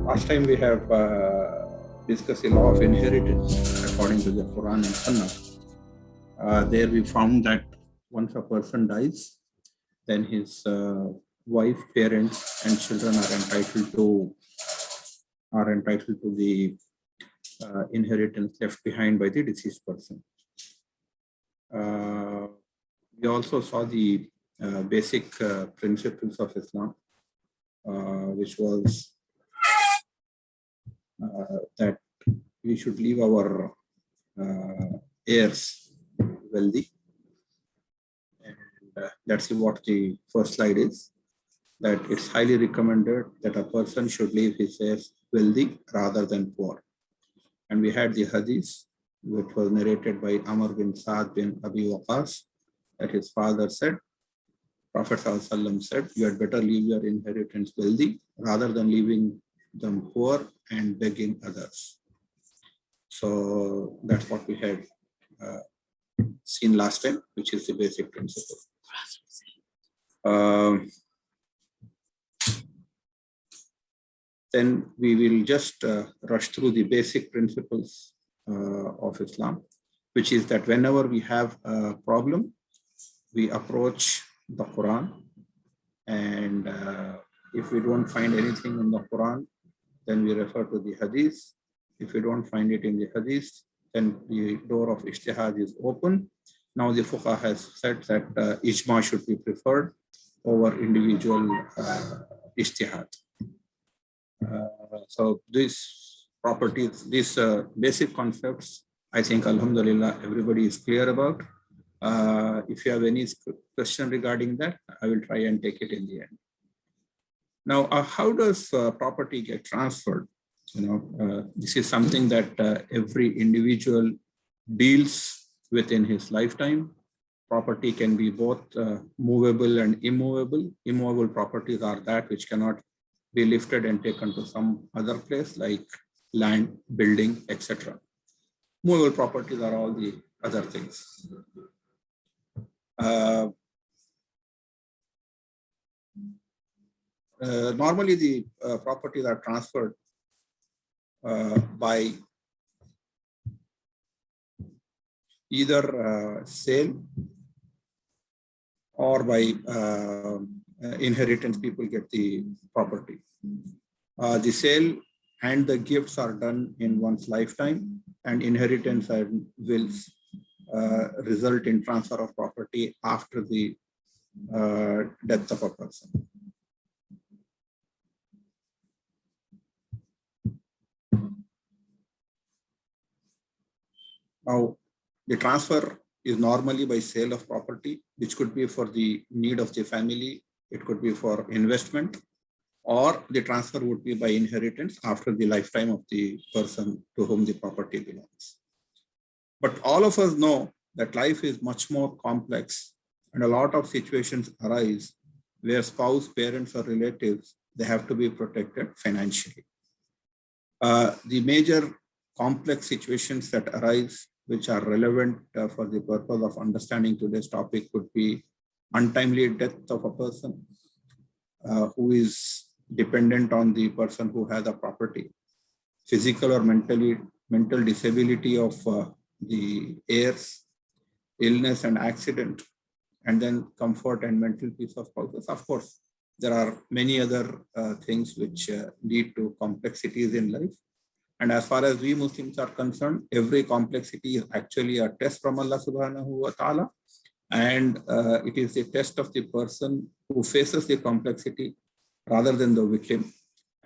Last time we have discussed the law of inheritance according to the Quran and Sunnah. There we found that once a person dies, then his wife, parents, and children are entitled to the inheritance left behind by the deceased person. We also saw the basic principles of Islam, which was that we should leave our heirs wealthy. And let's see what the first slide is, that it's highly recommended that a person should leave his heirs wealthy rather than poor. And we had the hadith, which was narrated by Amr bin Sa'd bin Abi Waqas, that his father said, Prophet ﷺ said, you had better leave your inheritance wealthy rather than leaving them poor and begging others. So that's what we had seen last time, which is the basic principle. Then we will just rush through the basic principles of Islam, which is that whenever we have a problem, we approach the Quran, and if we don't find anything in the Quran, then we refer to the Hadith. If we don't find it in the Hadith, then the door of Ijtihad is open. Now the Fuqaha has said that Ijma should be preferred over individual Ijtihad. So these properties, these basic concepts, I think Alhamdulillah everybody is clear about. If you have any question regarding that, I will try and take it in the end. Now, how does property get transferred? This is something that every individual deals with in his lifetime. Property can be both movable and immovable. Immovable properties are that which cannot be lifted and taken to some other place like land, building, etc. Movable properties are all the other things. Normally, the properties are transferred by either sale or by inheritance. People get the property. The sale and the gifts are done in one's lifetime, and inheritance and wills result in transfer of property after the death of a person. Now, the transfer is normally by sale of property, which could be for the need of the family, it could be for investment, or the transfer would be by inheritance after the lifetime of the person to whom the property belongs. But all of us know that life is much more complex, and a lot of situations arise where spouse, parents, or relatives, they have to be protected financially. The major complex situations that arise, which are relevant for the purpose of understanding today's topic, could be untimely death of a person who is dependent on the person who has a property, physical or mental disability of the heirs, illness and accident, and then comfort and mental peace of spouses. Of course, there are many other things which lead to complexities in life. And as far as we Muslims are concerned, every complexity is actually a test from Allah subhanahu wa ta'ala. And it is a test of the person who faces the complexity rather than the victim.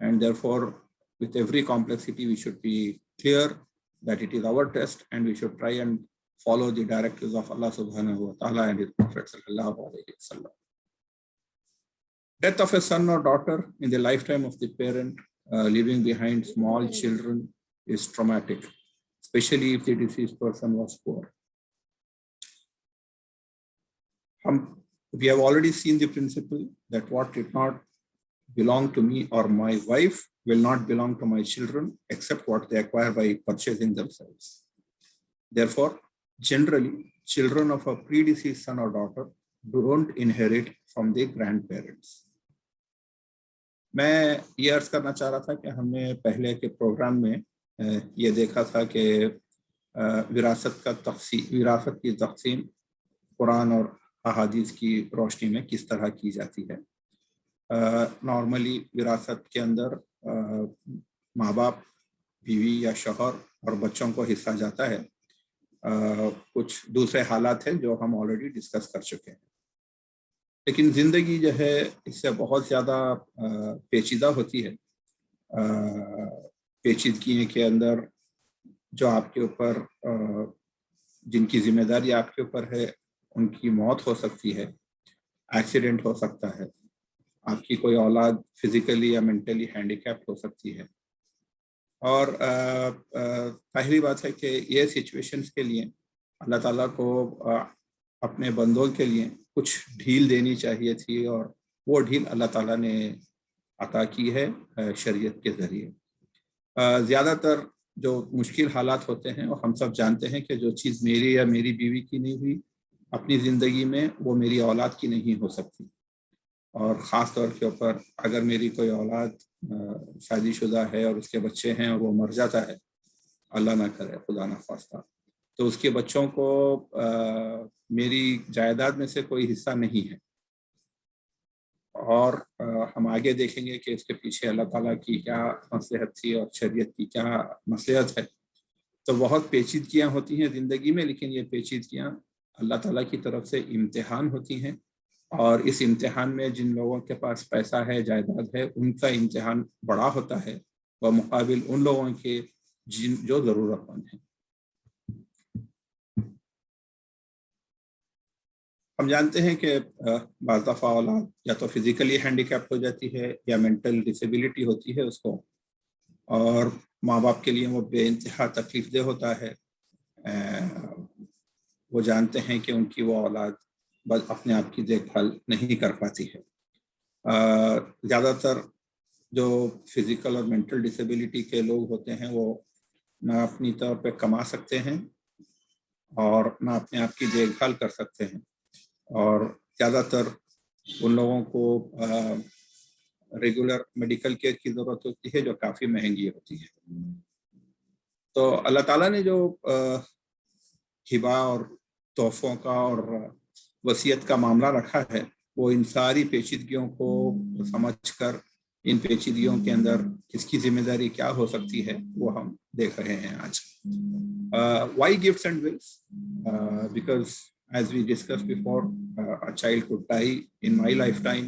And therefore, with every complexity, we should be clear that it is our test, and we should try and follow the directives of Allah subhanahu wa ta'ala and His Prophet sallallahu alayhi wa sallam. Death of a son or daughter in the lifetime of the parent, leaving behind small children, is traumatic, especially if the deceased person was poor. We have already seen the principle that what did not belong to me or my wife will not belong to my children except what they acquire by purchasing themselves. Therefore, generally, children of a predeceased son or daughter don't inherit from their grandparents. میں یہ عرض کرنا چاہ رہا تھا کہ ہم نے پہلے کے پروگرام میں یہ دیکھا تھا کہ وراثت کی تقسیم قرآن اور احادیث کی روشنی میں کس طرح کی جاتی ہے. نارملی وراثت کے اندر ماں باپ، بیوی یا شوہر اور بچوں کو حصہ جاتا ہے. کچھ دوسرے حالات ہیں جو ہم آلریڈی ڈسکس کر چکے ہیں، لیکن زندگی جو ہے اس سے بہت زیادہ پیچیدہ ہوتی ہے. پیچیدگی کے اندر جو آپ کے اوپر جن کی ذمہ داری آپ کے اوپر ہے ان کی موت ہو سکتی ہے، ایکسیڈنٹ ہو سکتا ہے، آپ کی کوئی اولاد فزیکلی یا مینٹلی ہینڈیکیپڈ ہو سکتی ہے. اور پہلی بات ہے کہ یہ سچویشنز کے لیے اللہ تعالیٰ کو اپنے بندوں کے لیے کچھ ڈھیل دینی چاہیے تھی، اور وہ ڈھیل اللہ تعالیٰ نے عطا کی ہے شریعت کے ذریعے. زیادہ تر جو مشکل حالات ہوتے ہیں وہ ہم سب جانتے ہیں کہ جو چیز میری یا میری بیوی کی نہیں ہوئی اپنی زندگی میں، وہ میری اولاد کی نہیں ہو سکتی. اور خاص طور کے اوپر اگر میری کوئی اولاد شادی شدہ ہے اور اس کے بچے ہیں اور وہ مر جاتا ہے، اللہ نہ کرے، خدا نہ خواستہ، تو اس کے بچوں کو میری جائیداد میں سے کوئی حصہ نہیں ہے. اور ہم آگے دیکھیں گے کہ اس کے پیچھے اللہ تعالیٰ کی کیا مصلحت تھی اور شریعت کی کیا مصلحت ہے. تو بہت پیچیدگیاں ہوتی ہیں زندگی میں، لیکن یہ پیچیدگیاں اللہ تعالیٰ کی طرف سے امتحان ہوتی ہیں. اور اس امتحان میں جن لوگوں کے پاس پیسہ ہے، جائیداد ہے، ان کا امتحان بڑا ہوتا ہے بمقابل ان لوگوں کے جو ضرورت مند ہیں. ہم جانتے ہیں کہ بعض دفعہ اولاد یا تو فزیکلی ہینڈیکیپ ہو جاتی ہے یا مینٹل ڈسیبلٹی ہوتی ہے اس کو، اور ماں باپ کے لیے وہ بے انتہا تکلیف دہ ہوتا ہے. وہ جانتے ہیں کہ ان کی وہ اولاد بس اپنے آپ کی دیکھ بھال نہیں کر پاتی ہے. زیادہ تر جو فزیکل اور مینٹل ڈسیبلٹی کے لوگ ہوتے ہیں وہ نہ اپنی طور پہ کما سکتے ہیں اور نہ اپنے آپ کی دیکھ بھال کر سکتے ہیں، اور زیادہ تر ان لوگوں کو ریگولر میڈیکل کیئر کی ضرورت ہوتی ہے جو کافی مہنگی ہوتی ہے. تو اللہ تعالیٰ نے جو ہبہ اور تحفوں کا اور وصیت کا معاملہ رکھا ہے، وہ ان ساری پیچیدگیوں کو سمجھ کر ان پیچیدگیوں کے اندر کس کی ذمہ داری کیا ہو سکتی ہے وہ ہم دیکھ رہے ہیں آج. Why gifts and wills? Because as we discussed before, a child could die in my lifetime,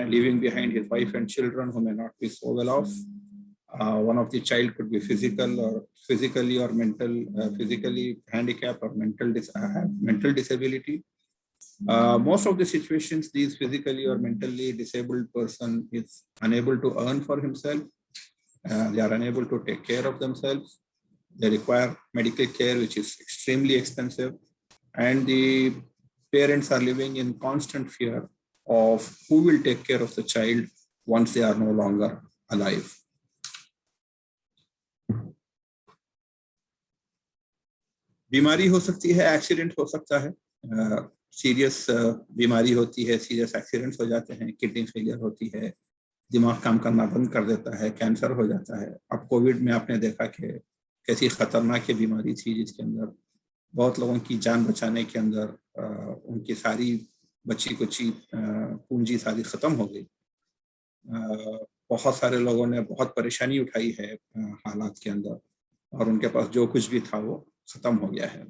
leaving behind his wife and children who may not be so well off. One of the child could be physically or mental, physically handicapped or mental disability. Most of the situations, these physically or mentally disabled person is unable to earn for himself. They are unable to take care of themselves. They require medical care, which is extremely expensive. And the parents are living in constant fear of who will take care of the child once they are no longer alive. بیماری ہو سکتی ہے، accident ہو سکتا ہے، serious بیماری ہوتی ہے، serious accidents ہو جاتے ہیں، کڈنی فیلئر ہوتی ہے، دماغ کام کرنا بند کر دیتا ہے، کینسر ہو جاتا ہے. اب کووڈ میں آپ نے دیکھا کہ کیسی خطرناک بیماری تھی جس کے اندر بہت لوگوں کی جان بچانے کے اندر ان کی ساری بچی کچی پونجی ساری ختم ہو گئی. بہت سارے لوگوں نے بہت پریشانی اٹھائی ہے حالات کے اندر، اور ان کے پاس جو کچھ بھی تھا وہ ختم ہو گیا ہے.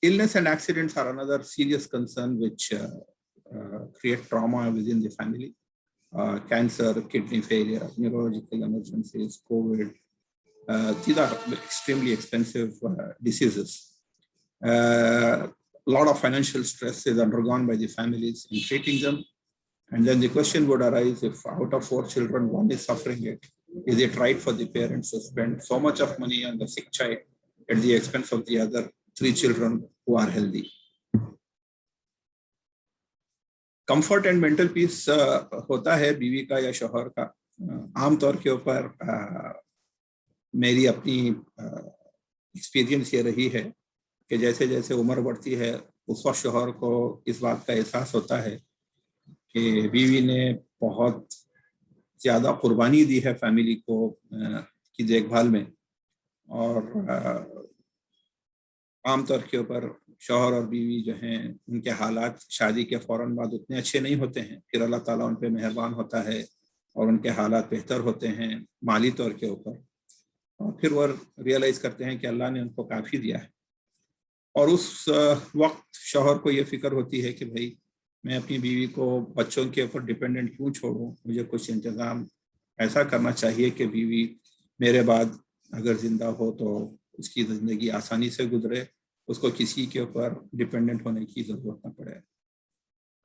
Illness and accidents are another serious concern which create trauma within the family. Cancer, kidney failure, neurological emergencies, COVID, these are extremely expensive diseases. A lot of financial stress is undergone by the families in treating them. And then the question would arise, if out of 4 children, one is suffering it, is it right for the parents to spend so much of money on the sick child at the expense of the other 3 children who are healthy? Comfort and mental peace ہوتا ہے بیوی کا یا شوہر کا. عام طور کے اوپر میری اپنی ایکسپیرینس یہ رہی ہے کہ جیسے جیسے عمر بڑھتی ہے اس وقت شوہر کو اس بات کا احساس ہوتا ہے کہ بیوی نے بہت زیادہ قربانی دی ہے فیملی کو کی دیکھ بھال میں، اور عام طور کے اوپر شوہر اور بیوی جو ہیں ان کے حالات شادی کے فوراً بعد اتنے اچھے نہیں ہوتے ہیں، پھر اللہ تعالیٰ ان پہ مہربان ہوتا ہے اور ان کے حالات بہتر ہوتے ہیں مالی طور کے اوپر، اور پھر وہ ریئلائز کرتے ہیں کہ اللہ نے ان کو کافی دیا ہے، اور اس وقت شوہر کو یہ فکر ہوتی ہے کہ بھائی میں اپنی بیوی کو بچوں کے اوپر ڈیپینڈنٹ کیوں چھوڑوں، مجھے کچھ انتظام ایسا کرنا چاہیے کہ بیوی میرے بعد اگر زندہ ہو تو اس کی زندگی آسانی سے گزرے، اس کو کسی کے اوپر ڈیپینڈنٹ ہونے کی ضرورت نہ پڑے۔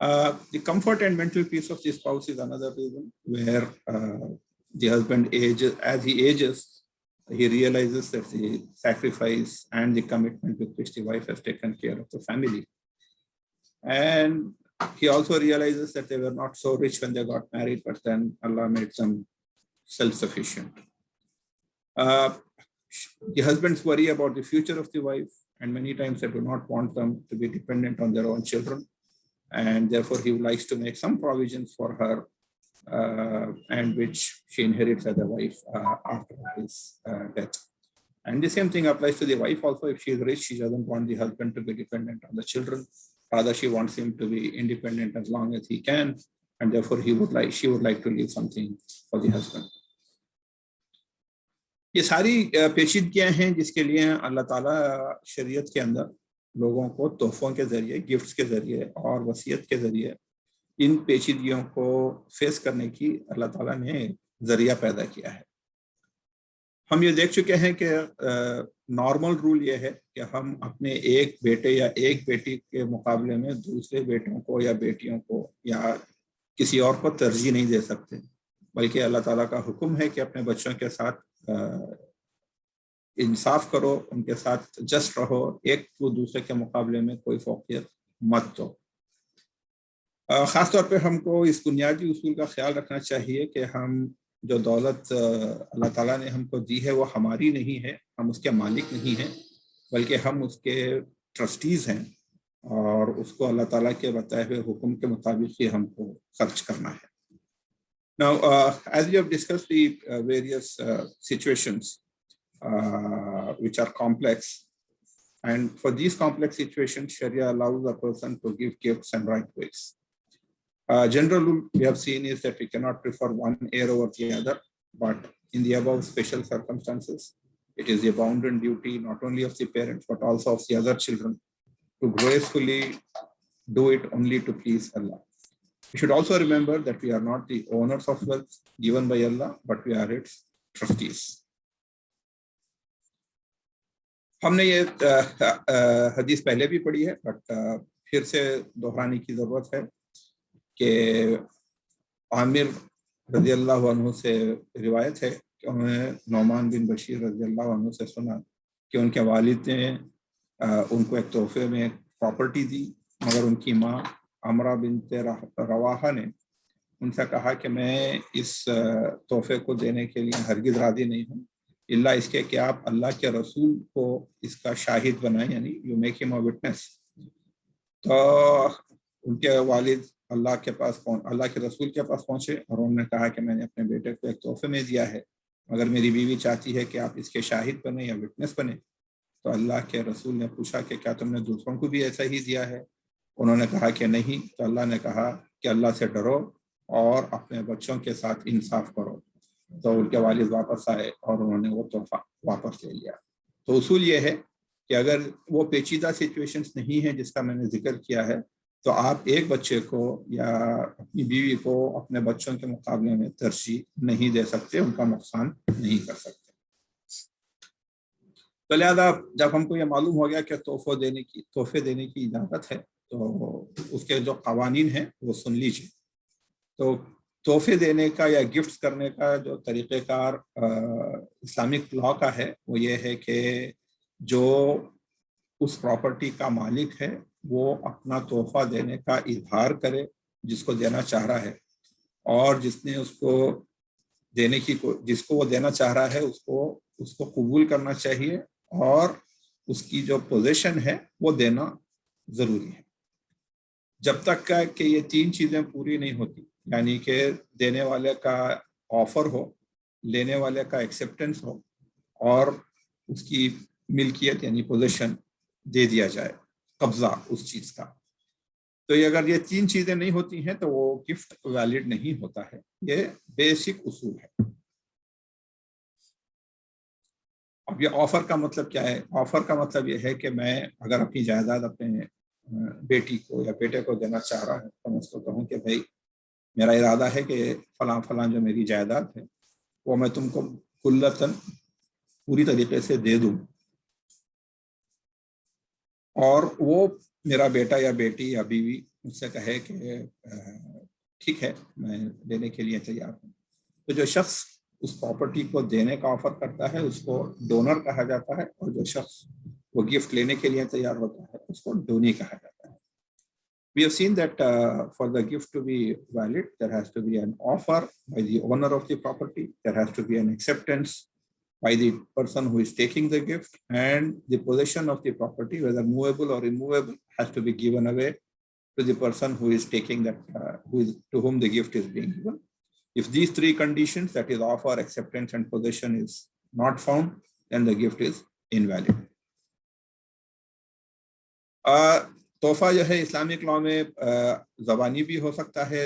The comfort and mental peace of the spouse is another reason where the husband as he ages, he realizes that the sacrifice and the commitment with which the wife has taken care of the family. And he also realizes that they were not so rich when they got married, but then Allah made them self-sufficient. The husbands worry about the future of the wife, and many times they do not want them to be dependent on their own children. And therefore he likes to make some provisions for her, and which she inherits as a wife after his death. And the same thing applies to the wife also. If she is rich, she doesn't want the husband to be dependent on the children. Rather, she wants him to be independent as long as he can, and therefore she would like to leave something for the husband. یہ ساری پیچیدگیاں ہیں جس کے لیے اللہ تعالیٰ شریعت کے اندر لوگوں کو تحفوں کے ذریعے، گفٹس کے ذریعے اور وصیت کے ذریعے ان پیچیدگیوں کو فیس کرنے کی اللہ تعالیٰ نے ذریعہ پیدا کیا ہے۔ ہم یہ دیکھ چکے ہیں کہ نارمل رول یہ ہے کہ ہم اپنے ایک بیٹے یا ایک بیٹی کے مقابلے میں دوسرے بیٹوں کو یا بیٹیوں کو یا کسی اور کو ترجیح نہیں دے سکتے، بلکہ اللہ تعالیٰ کا حکم ہے کہ اپنے بچوں کے ساتھ انصاف کرو، ان کے ساتھ جسٹ رہو، ایک کو دوسرے کے مقابلے میں کوئی فوقیت مت دو۔ خاص طور پہ ہم کو اس بنیادی اصول کا خیال رکھنا چاہیے کہ ہم جو دولت اللہ تعالیٰ نے ہم کو دی ہے وہ ہماری نہیں ہے، ہم اس کے مالک نہیں ہیں، بلکہ ہم اس کے ٹرسٹیز ہیں، اور اس کو اللہ تعالیٰ کے بتائے ہوئے حکم کے مطابق ہی ہم کو خرچ کرنا ہے۔ Now, as we have discussed the various situations which are complex, and for these complex situations, Sharia allows a person to give gifts and right ways. General rule we have seen is that we cannot prefer one heir over the other, but in the above special circumstances, it is a bounden duty not only of the parents but also of the other children to gracefully do it only to please Allah. We should also remember that we are not the owners of wealth given by Allah, but we are its trustees. ہم نے یہ حدیث پہلے بھی پڑھی ہے، but پھر سے دہرانے کی ضرورت ہے کہ عامر رضی اللہ عنہ سے روایت ہے کہ انہوں نے نعمان بن بشیر رضی اللہ عنہ سے سنا کہ ان کے والد نے ان کو ایک تحفے میں پراپرٹی دی، مگر ان کی ماں عمرہ بنت رواحہ نے ان سے کہا کہ میں اس تحفے کو دینے کے لیے ہرگز راضی نہیں ہوں، الا اس کے کہ آپ اللہ کے رسول کو اس کا شاہد بنائیں، یعنی یو میک ہم اے وٹنس۔ تو ان کے والد اللہ کے رسول کے پاس پہنچے اور انہوں نے کہا کہ میں نے اپنے بیٹے کو ایک تحفے میں دیا ہے، مگر میری بیوی چاہتی ہے کہ آپ اس کے شاہد بنیں یا وٹنس بنیں۔ تو اللہ کے رسول نے پوچھا کہ کیا تم نے دوسروں کو بھی ایسا ہی دیا ہے؟ انہوں نے کہا کہ نہیں۔ تو اللہ نے کہا کہ اللہ سے ڈرو اور اپنے بچوں کے ساتھ انصاف کرو۔ تو ان کے والد واپس آئے اور انہوں نے وہ تحفہ واپس لے لیا۔ تو اصول یہ ہے کہ اگر وہ پیچیدہ سچویشنز نہیں ہیں جس کا میں نے ذکر کیا ہے، تو آپ ایک بچے کو یا اپنی بیوی کو اپنے بچوں کے مقابلے میں ترجیح نہیں دے سکتے، ان کا نقصان نہیں کر سکتے۔ تو لہٰذا جب ہم کو یہ معلوم ہو گیا کہ تحفے دینے کی اجازت ہے، تو اس کے جو قوانین ہیں وہ سن لیجیے۔ تو تحفے دینے کا یا گفٹس کرنے کا جو طریقہ کار اسلامک لا کا ہے وہ یہ ہے کہ جو اس پراپرٹی کا مالک ہے وہ اپنا تحفہ دینے کا اظہار کرے جس کو دینا چاہ رہا ہے، اور جس نے جس کو وہ دینا چاہ رہا ہے اس کو قبول کرنا چاہیے، اور اس کی جو پوزیشن ہے وہ دینا ضروری ہے۔ جب تک کہ یہ تین چیزیں پوری نہیں ہوتی، یعنی کہ دینے والے کا آفر ہو, لینے والے کا ایکسیپٹنس ہو, اور اس کی ملکیت یعنی پوزیشن دے دیا جائے, قبضہ اس چیز کا. تو یہ اگر یہ تین چیزیں نہیں ہوتی ہیں تو وہ گفٹ ویلڈ نہیں ہوتا ہے. یہ بیسک اصول ہے. اب یہ آفر کا مطلب کیا ہے؟ آفر کا مطلب یہ ہے کہ میں اگر اپنی جائیداد اپنے بیٹی کو یا بیٹے کو دینا چاہ رہا ہوں تو میں اس کو کہوں کہ بھائی میرا ارادہ ہے کہ فلاں فلاں جو میری جائیداد ہے وہ میں تم کو کلتاً پوری طریقے سے دے دوں, اور وہ میرا بیٹا یا بیٹی یا بیوی مجھ سے کہے کہ ٹھیک ہے میں دینے کے لیے تیار ہوں. تو جو شخص اس پراپرٹی کو دینے کا آفر کرتا ہے اس کو ڈونر کہا جاتا ہے, اور جو شخص وہ گفٹ لینے کے لیے تیار ہوتا ہے اس کو ڈونی کہا جاتا ہے. We have seen that for the gift to be valid, there has to be an offer by the owner of the property, there has to be an acceptance by the person who is taking the gift, and the possession of the property, whether movable or immovable, has to be given away to the person who is taking that, to whom the gift is being given. If these three conditions, that is offer, acceptance and possession, is not found, then the gift is invalid. تحفہ جو ہے Islamic law میں زبانی بھی ہو سکتا ہے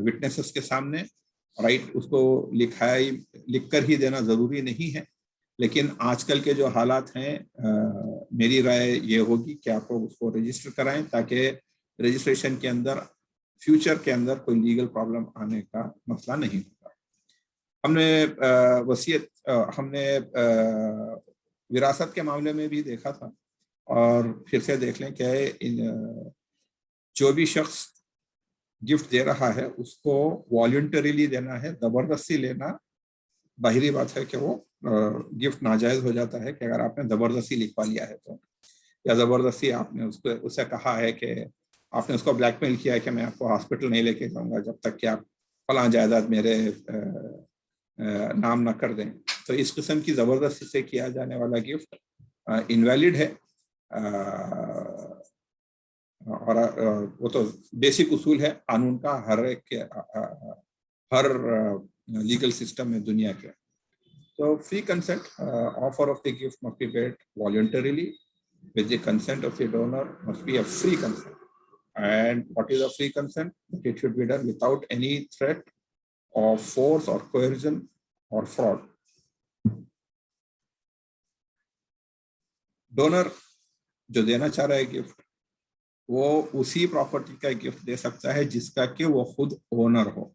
witnesses کے سامنے, رائٹ, اس کو لکھ کر ہی دینا ضروری نہیں ہے. لیکن آج کل کے جو حالات ہیں میری رائے یہ ہوگی کہ آپ اس کو رجسٹر کرائیں تاکہ رجسٹریشن کے اندر فیوچر کے اندر کوئی لیگل پرابلم آنے کا مسئلہ نہیں ہوگا. ہم نے وصیت ہم نے وراثت کے معاملے میں بھی دیکھا تھا, اور پھر سے دیکھ لیں کہ جو بھی شخص گفٹ دے رہا ہے اس کو والنٹریلی دینا ہے, زبردستی لینا ظاہری بات ہے کہ وہ گفٹ ناجائز ہو جاتا ہے. کہ اگر آپ نے زبردستی لکھوا لیا ہے تو, یا زبردستی آپ نے اس سے کہا ہے کہ آپ نے اس کو بلیک میل کیا ہے کہ میں آپ کو ہاسپٹل نہیں لے کے جاؤں گا جب تک کہ آپ فلاں جائیداد میرے نام نہ کر دیں, تو اس قسم کی زبردستی سے کیا جانے والا گفٹ انویلڈ ہے. اور وہ تو بیسک اصول ہے قانون کا ہر لیگل سسٹم میں دنیا کے. تو free consent, offer of the gift must be made voluntarily with the consent of the donor, must be a free consent. And what is a free consent? It should be done without any threat of force or coercion or fraud. Donor جو دینا چاہ رہا ہے gift وہ اسی property کا gift دے سکتا ہے جس کا کہ وہ خود اونر ہو.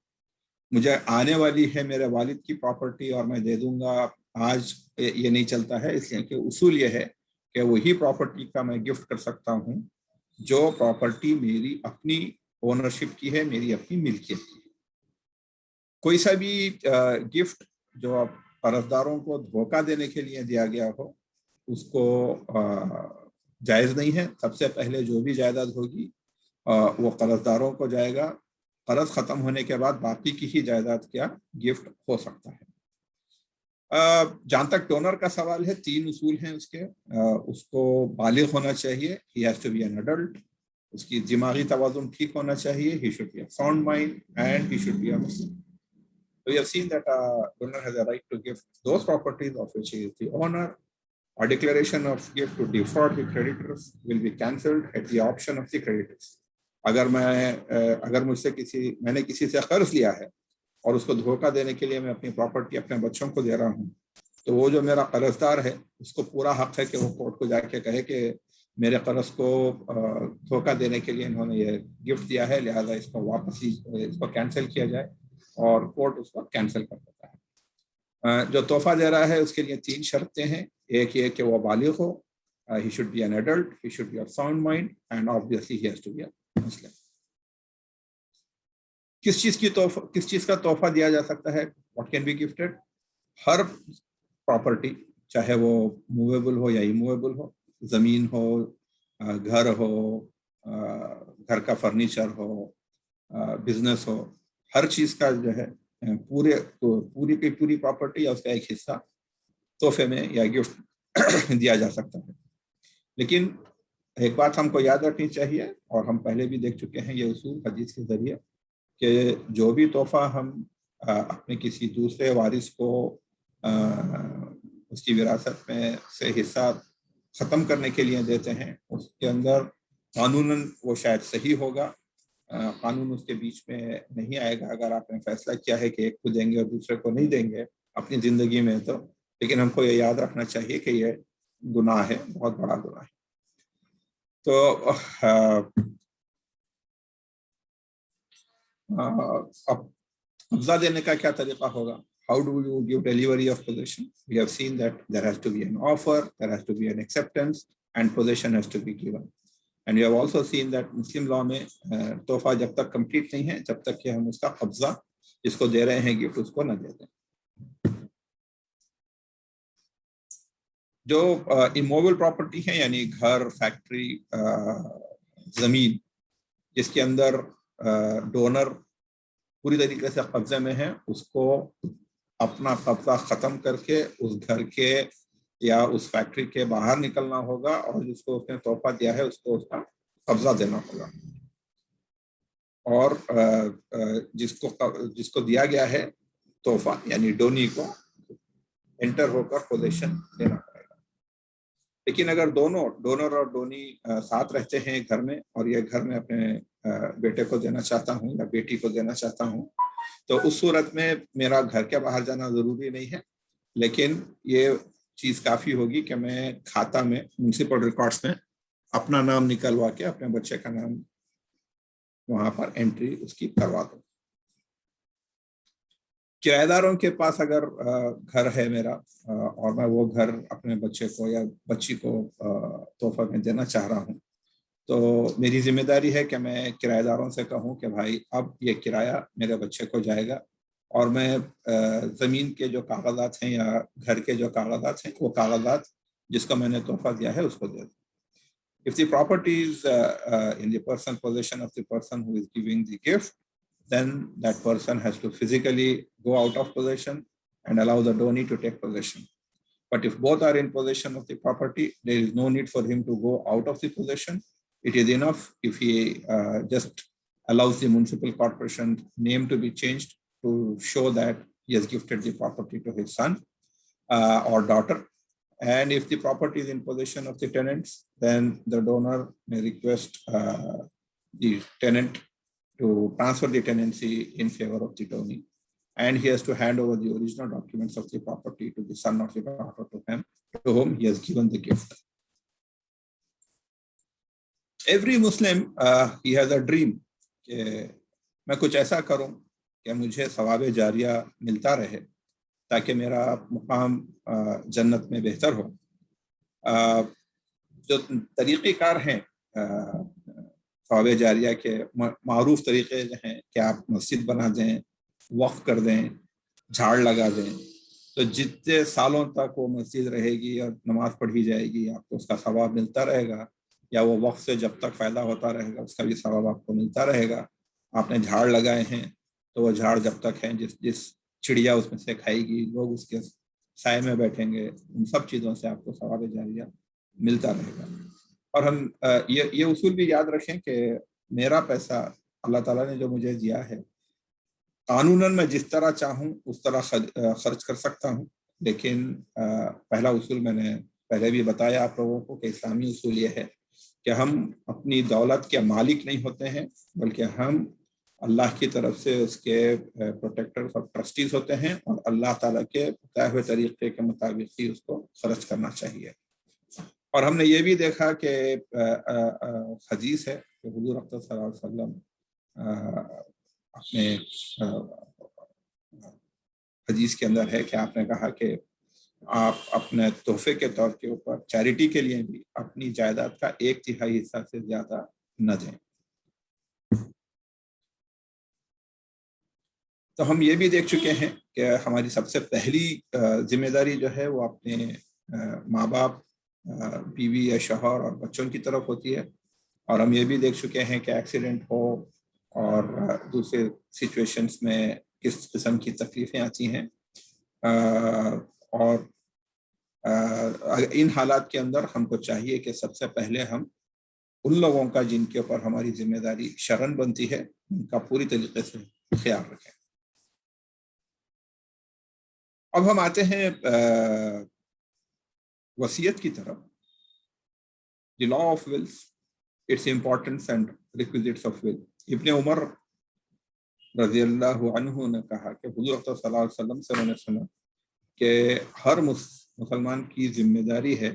مجھے آنے والی ہے میرے والد کی پراپرٹی اور میں دے دوں گا, آج یہ نہیں چلتا ہے, اس لیے کہ اصول یہ ہے کہ وہی پراپرٹی کا میں گفٹ کر سکتا ہوں جو پراپرٹی میری اپنی اونرشپ کی ہے, میری اپنی ملکیت کی ہے. کوئی سا بھی گفٹ جو قرضداروں کو دھوکہ دینے کے لیے دیا گیا ہو اس کو جائز نہیں ہے. سب سے پہلے جو بھی جائیداد ہوگی وہ قرضداروں کو جائے گا, قرض ختم ہونے کے بعد باقی کی ہی جائیداد کیا گفٹ ہو سکتا ہے. جہاں تک ڈونر کا سوال ہے, تین اصول ہیں اس کے. اس کو بالغ ہونا چاہیے, he has to be an adult, اس کی دماغی توازن ٹھیک ہونا چاہیے, he should be a sound mind, and he should be a Muslim. We have seen that donor has a right to give those properties of which he is the owner. A declaration of gift to defraud the creditors will be cancelled at the option of the creditors. اگر مجھ سے میں نے کسی سے قرض لیا ہے اور اس کو دھوکہ دینے کے لیے میں اپنی پراپرٹی اپنے بچوں کو دے رہا ہوں, تو وہ جو میرا قرضدار ہے اس کو پورا حق ہے کہ وہ کورٹ کو جا کے کہے کہ میرے قرض کو دھوکہ دینے کے لیے انہوں نے یہ گفٹ دیا ہے, لہذا اس کو واپس اس کو کینسل کیا جائے, اور کورٹ اس کو کینسل کر دیتا ہے. جو تحفہ دے رہا ہے اس کے لیے تین شرطیں ہیں. ایک یہ کہ وہ بالغ ہو, he should be an adult, he should be of sound mind, and obviously he has to be a Muslim. کس چیز کا تحفہ دیا جا سکتا ہے؟ what can be gifted? Hare property, چاہے وہ موویبل ہو یا ایموویبل ہو, زمین ہو, گھر ہو, گھر کا فرنیچر ہو, بزنس ہو, ہر چیز کا جو ہے پوری پراپرٹی یا اس کا ایک حصہ تحفے میں یا گفٹ دیا جا سکتا ہے. لیکن ایک بات ہم کو یاد رکھنی چاہیے, اور ہم پہلے بھی دیکھ چکے ہیں یہ اصول حدیث کے ذریعے, کہ جو بھی تحفہ ہم اپنے کسی دوسرے وارث کو اس کی وراثت میں سے حصہ ختم کرنے کے لیے دیتے ہیں، اس کے اندر قانوناً وہ شاید صحیح ہوگا، قانون اس کے بیچ میں نہیں آئے گا اگر آپ نے فیصلہ کیا ہے کہ ایک کو دیں گے اور دوسرے کو نہیں دیں گے اپنی زندگی میں، تو لیکن ہم کو یہ یاد رکھنا چاہیے کہ یہ گناہ ہے، بہت بڑا گناہ ہے۔ تو اب قبضہ دینے کا کیا طریقہ ہوگا؟ How do you give delivery of possession? We have seen that there has to be an offer, there has to be an acceptance, and possession has to be given. And we have also seen that Muslim law میں تحفہ جب تک complete نہیں ہے جب تک کہ ہم اس کا قبضہ جس کو دے رہے ہیں گفٹ اس کو نہ دے دیں۔ جو اموویبل پراپرٹی ہے یعنی گھر، فیکٹری، زمین جس کے اندر ڈونر پوری طریقے سے قبضے میں ہے، اس کو اپنا قبضہ ختم کر کے اس گھر کے یا اس فیکٹری کے باہر نکلنا ہوگا اور جس کو اس نے تحفہ دیا ہے اس کو اس کا قبضہ دینا ہوگا، اور جس کو دیا گیا ہے تحفہ یعنی ڈونی کو انٹر ہو کر پوزیشن دینا پڑے گا۔ لیکن اگر دونوں ڈونر اور ڈونی ساتھ رہتے ہیں گھر میں اور یہ گھر میں اپنے بیٹے کو دینا چاہتا ہوں یا بیٹی کو دینا چاہتا ہوں، تو اس صورت میں میرا گھر کے باہر جانا ضروری نہیں ہے، لیکن یہ چیز کافی ہوگی کہ میں کھاتہ میں میونسپل ریکارڈز میں اپنا نام نکلوا کے اپنے بچے کا نام وہاں پر انٹری اس کی کروا دوں۔ کرایہ داروں کے پاس اگر گھر ہے میرا اور میں وہ گھر اپنے بچے کو یا بچی کو تحفہ میں دینا چاہ رہا ہوں، تو میری ذمہ داری ہے کہ میں کرایہ داروں سے کہوں کہ بھائی اب یہ کرایہ میرے بچے کو جائے گا، اور میں زمین کے جو کاغذات ہیں یا گھر کے جو کاغذات ہیں وہ کاغذات جس کو میں نے تحفہ دیا ہے اس کو دے دوں۔ If the property is in the personal possession of the person who is giving the gift, then that person has to physically go out of possession and allow the donee to take possession. But if both are in possession of the property, there is no need for him to go out of the possession. It is enough if he just allows the municipal corporation name to be changed to show that he has gifted the property to his son or daughter. And if the property is in possession of the tenants, then the donor may request the tenant to transfer the tenancy in favor of the donee. And he has to hand over the original documents of the property to the son or the daughter to whom he has given the gift. Every Muslim, he has a dream کہ میں کچھ ایسا کروں کہ مجھے ثواب جاریہ ملتا رہے تاکہ میرا مقام جنت میں بہتر ہو۔ جو طریقہ کار ہیں ثواب جاریہ کے معروف طریقے ہیں کہ آپ مسجد بنا دیں، وقف کر دیں، جھاڑ لگا دیں، تو جتنے سالوں تک وہ مسجد رہے گی اور نماز پڑھی جائے گی آپ کو اس کا ثواب ملتا رہے گا، یا وہ وقت سے جب تک فائدہ ہوتا رہے گا اس کا بھی ثواب آپ کو ملتا رہے گا۔ آپ نے جھاڑ لگائے ہیں تو وہ جھاڑ جب تک ہیں جس چڑیا اس میں سے کھائے گی، لوگ اس کے سائے میں بیٹھیں گے، ان سب چیزوں سے آپ کو ثواب جاریہ ملتا رہے گا۔ اور ہم یہ اصول بھی یاد رکھیں کہ میرا پیسہ اللہ تعالیٰ نے جو مجھے دیا ہے قانوناً میں جس طرح چاہوں اس طرح خرچ کر سکتا ہوں، لیکن پہلا اصول میں نے پہلے بھی بتایا آپ لوگوں کو کہ اسلامی اصول یہ ہے کہ ہم اپنی دولت کے مالک نہیں ہوتے ہیں، بلکہ ہم اللہ کی طرف سے اس کے پروٹیکٹرز اور ٹرسٹیز ہوتے ہیں، اور اللہ تعالیٰ کے بتائے ہوئے طریقے کے مطابق ہی اس کو خرچ کرنا چاہیے۔ اور ہم نے یہ بھی دیکھا کہ حدیث ہے کہ حضور اکرم صلی اللہ علیہ وسلم اپنے حدیث کے اندر ہے کہ آپ نے کہا کہ آپ اپنے تحفے کے طور کے اوپر چیریٹی کے لیے بھی اپنی جائیداد کا 1/3 حصہ سے زیادہ نہ دیں۔ تو ہم یہ بھی دیکھ چکے ہیں کہ ہماری سب سے پہلی ذمہ داری جو ہے وہ اپنے ماں باپ، بیوی یا شوہر اور بچوں کی طرف ہوتی ہے، اور ہم یہ بھی دیکھ چکے ہیں کہ ایکسیڈنٹ ہو اور دوسرے سچویشنز میں کس قسم کی تکلیفیں آتی ہیں، اور ان حالات کے اندر ہم کو چاہیے کہ سب سے پہلے ہم उन लोगों का जिनके ऊपर हमारी जिम्मेदारी शरन बनती है, उनका पूरी तरीके से ख्याल रखें। अब हम आते हैं वसीयत की तरफ। The law of wills, its importance and requisites of will. इब्ने उमर रजी अल्लाह अन्हु ने कहा कि हुजूर सल्लल्लाहु अलैहि वसल्लम से मैंने सुना कि हर मुसलमान की जिम्मेदारी है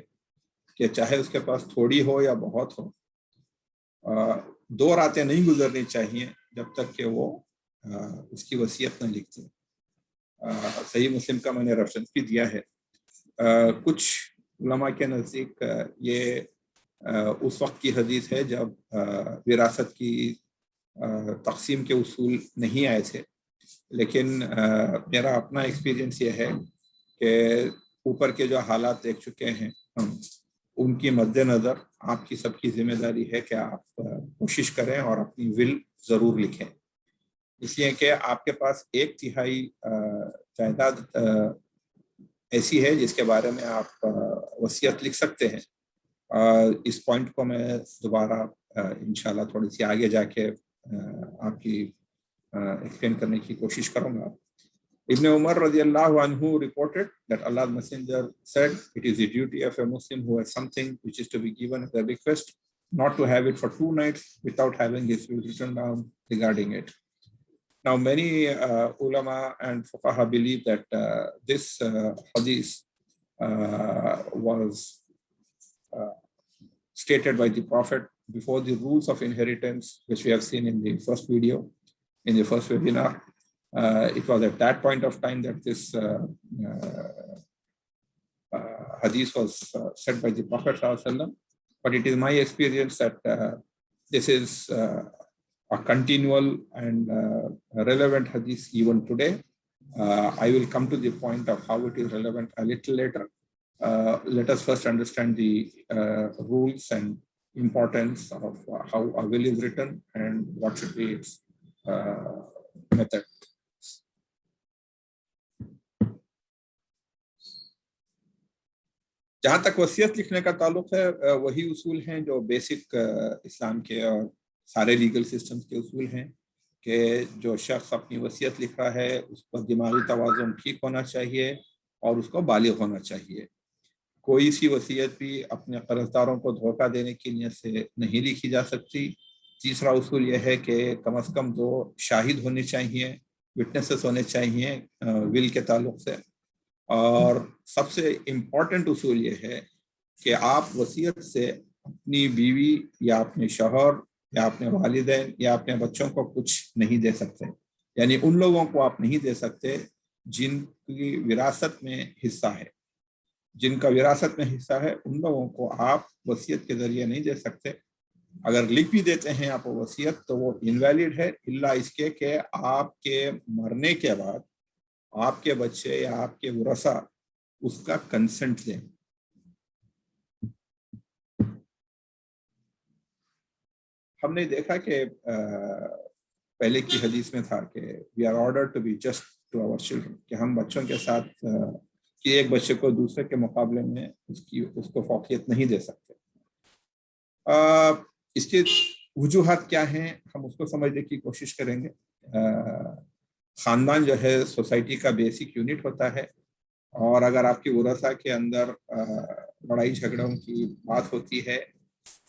कि चाहे उसके पास थोड़ी हो या बहुत हो, 2 रातें नहीं गुजरनी चाहिए जब तक कि वो उसकी वसीयत न लिख दे। सही मुस्लिम का मैंने रेफरेंस भी दिया है। कुछ उलमा के नज़दीक ये उस वक्त की हदीस है जब विरासत की तकसीम के उसूल नहीं आए थे, लेकिन मेरा अपना एक्सपीरियंस ये है कि ऊपर के जो हालात देख चुके हैं हम, उनकी मद्देनज़र आपकी सबकी जिम्मेदारी है कि आप कोशिश करें और अपनी विल ज़रूर लिखें, इसलिए कि आपके पास 1/3 जायदाद ऐसी है जिसके बारे में आप वसीयत लिख सकते हैं। इस पॉइंट को मैं दोबारा इंशाल्लाह थोड़ी सी आगे जाके आपकी एक्सप्लेन करने की कोशिश करूंगा। Ibn Umar radiallahu anhu reported that Allah's Messenger said, "It is the duty of a Muslim who has something which is to be given at their request, not to have it for 2 nights without having his will written down regarding it." Now, many ulama and fuqaha believe that this hadith was stated by the Prophet before the rules of inheritance, which we have seen in the first video, in the first webinar. It was at that point of time that this hadith was said by the Prophet ﷺ. But it is my experience that this is a continual and relevant hadith even today. I will come to the point of how it is relevant a little later. Let us first understand the rules and importance of how a will is written and what should be its method. जहाँ तक वसीयत लिखने का ताल्लुक है, वही उसूल हैं जो बेसिक इस्लाम के और सारे लीगल सिस्टम्स के उसूल हैं कि जो शख्स अपनी वसीयत लिख रहा है उसका दिमागी तवाज़ुन ठीक होना चाहिए और उसको बालिग होना चाहिए। कोई सी वसीयत भी अपने कर्जदारों को धोखा देने की नीयत से नहीं लिखी जा सकती। तीसरा उसूल यह है कि कम से कम 2 शाहिद होने चाहिए, विटनेसेस होने चाहिए विल के ताल्लुक से। और सबसे इम्पॉर्टेंट उसूल ये है कि आप वसीयत से अपनी बीवी या अपने शौहर या अपने वालिदैन या अपने बच्चों को कुछ नहीं दे सकते, यानी उन लोगों को आप नहीं दे सकते जिनकी विरासत में हिस्सा है। जिनका विरासत में हिस्सा है उन लोगों को आप वसीयत के जरिए नहीं दे सकते। अगर लिख भी देते हैं आप वसीयत तो वो इनवैलिड है, इल्ला इसके कि आपके मरने के बाद आपके बच्चे या आपके वरसा उसका कंसेंट दें। हमने देखा कि पहले की हदीस में था कि we are ordered to be just to our children, कि हम बच्चों के साथ कि एक बच्चे को दूसरे के मुकाबले में उसको फौकियत नहीं दे सकते। इसके वजूहात क्या हैं हम उसको समझने की कोशिश करेंगे। ख़ानदान जो है सोसाइटी का बेसिक यूनिट होता है, और अगर आपकी वरसा के अंदर लड़ाई झगड़ों की बात होती है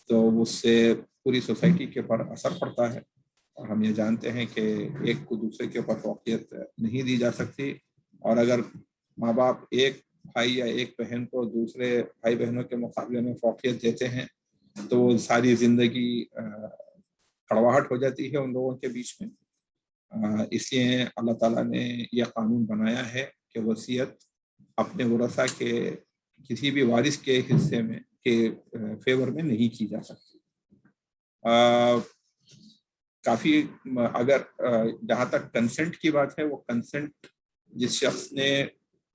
तो उससे पूरी सोसाइटी के ऊपर असर पड़ता है। और हम ये जानते हैं कि एक को दूसरे के ऊपर फौकियत नहीं दी जा सकती, और अगर माँ बाप एक भाई या एक बहन को दूसरे भाई बहनों के मुकाबले में फौकियत देते हैं तो वो सारी ज़िंदगी कड़वाहट हो जाती है उन लोगों के बीच में। इसलिए अल्लाह ताला ने यह कानून बनाया है कि वसीयत अपने वरसा के किसी भी वारिस के हिस्से में के फेवर में नहीं की जा सकती। काफ़ी अगर जहाँ तक कंसेंट की बात है, वो कंसेंट जिस शख्स ने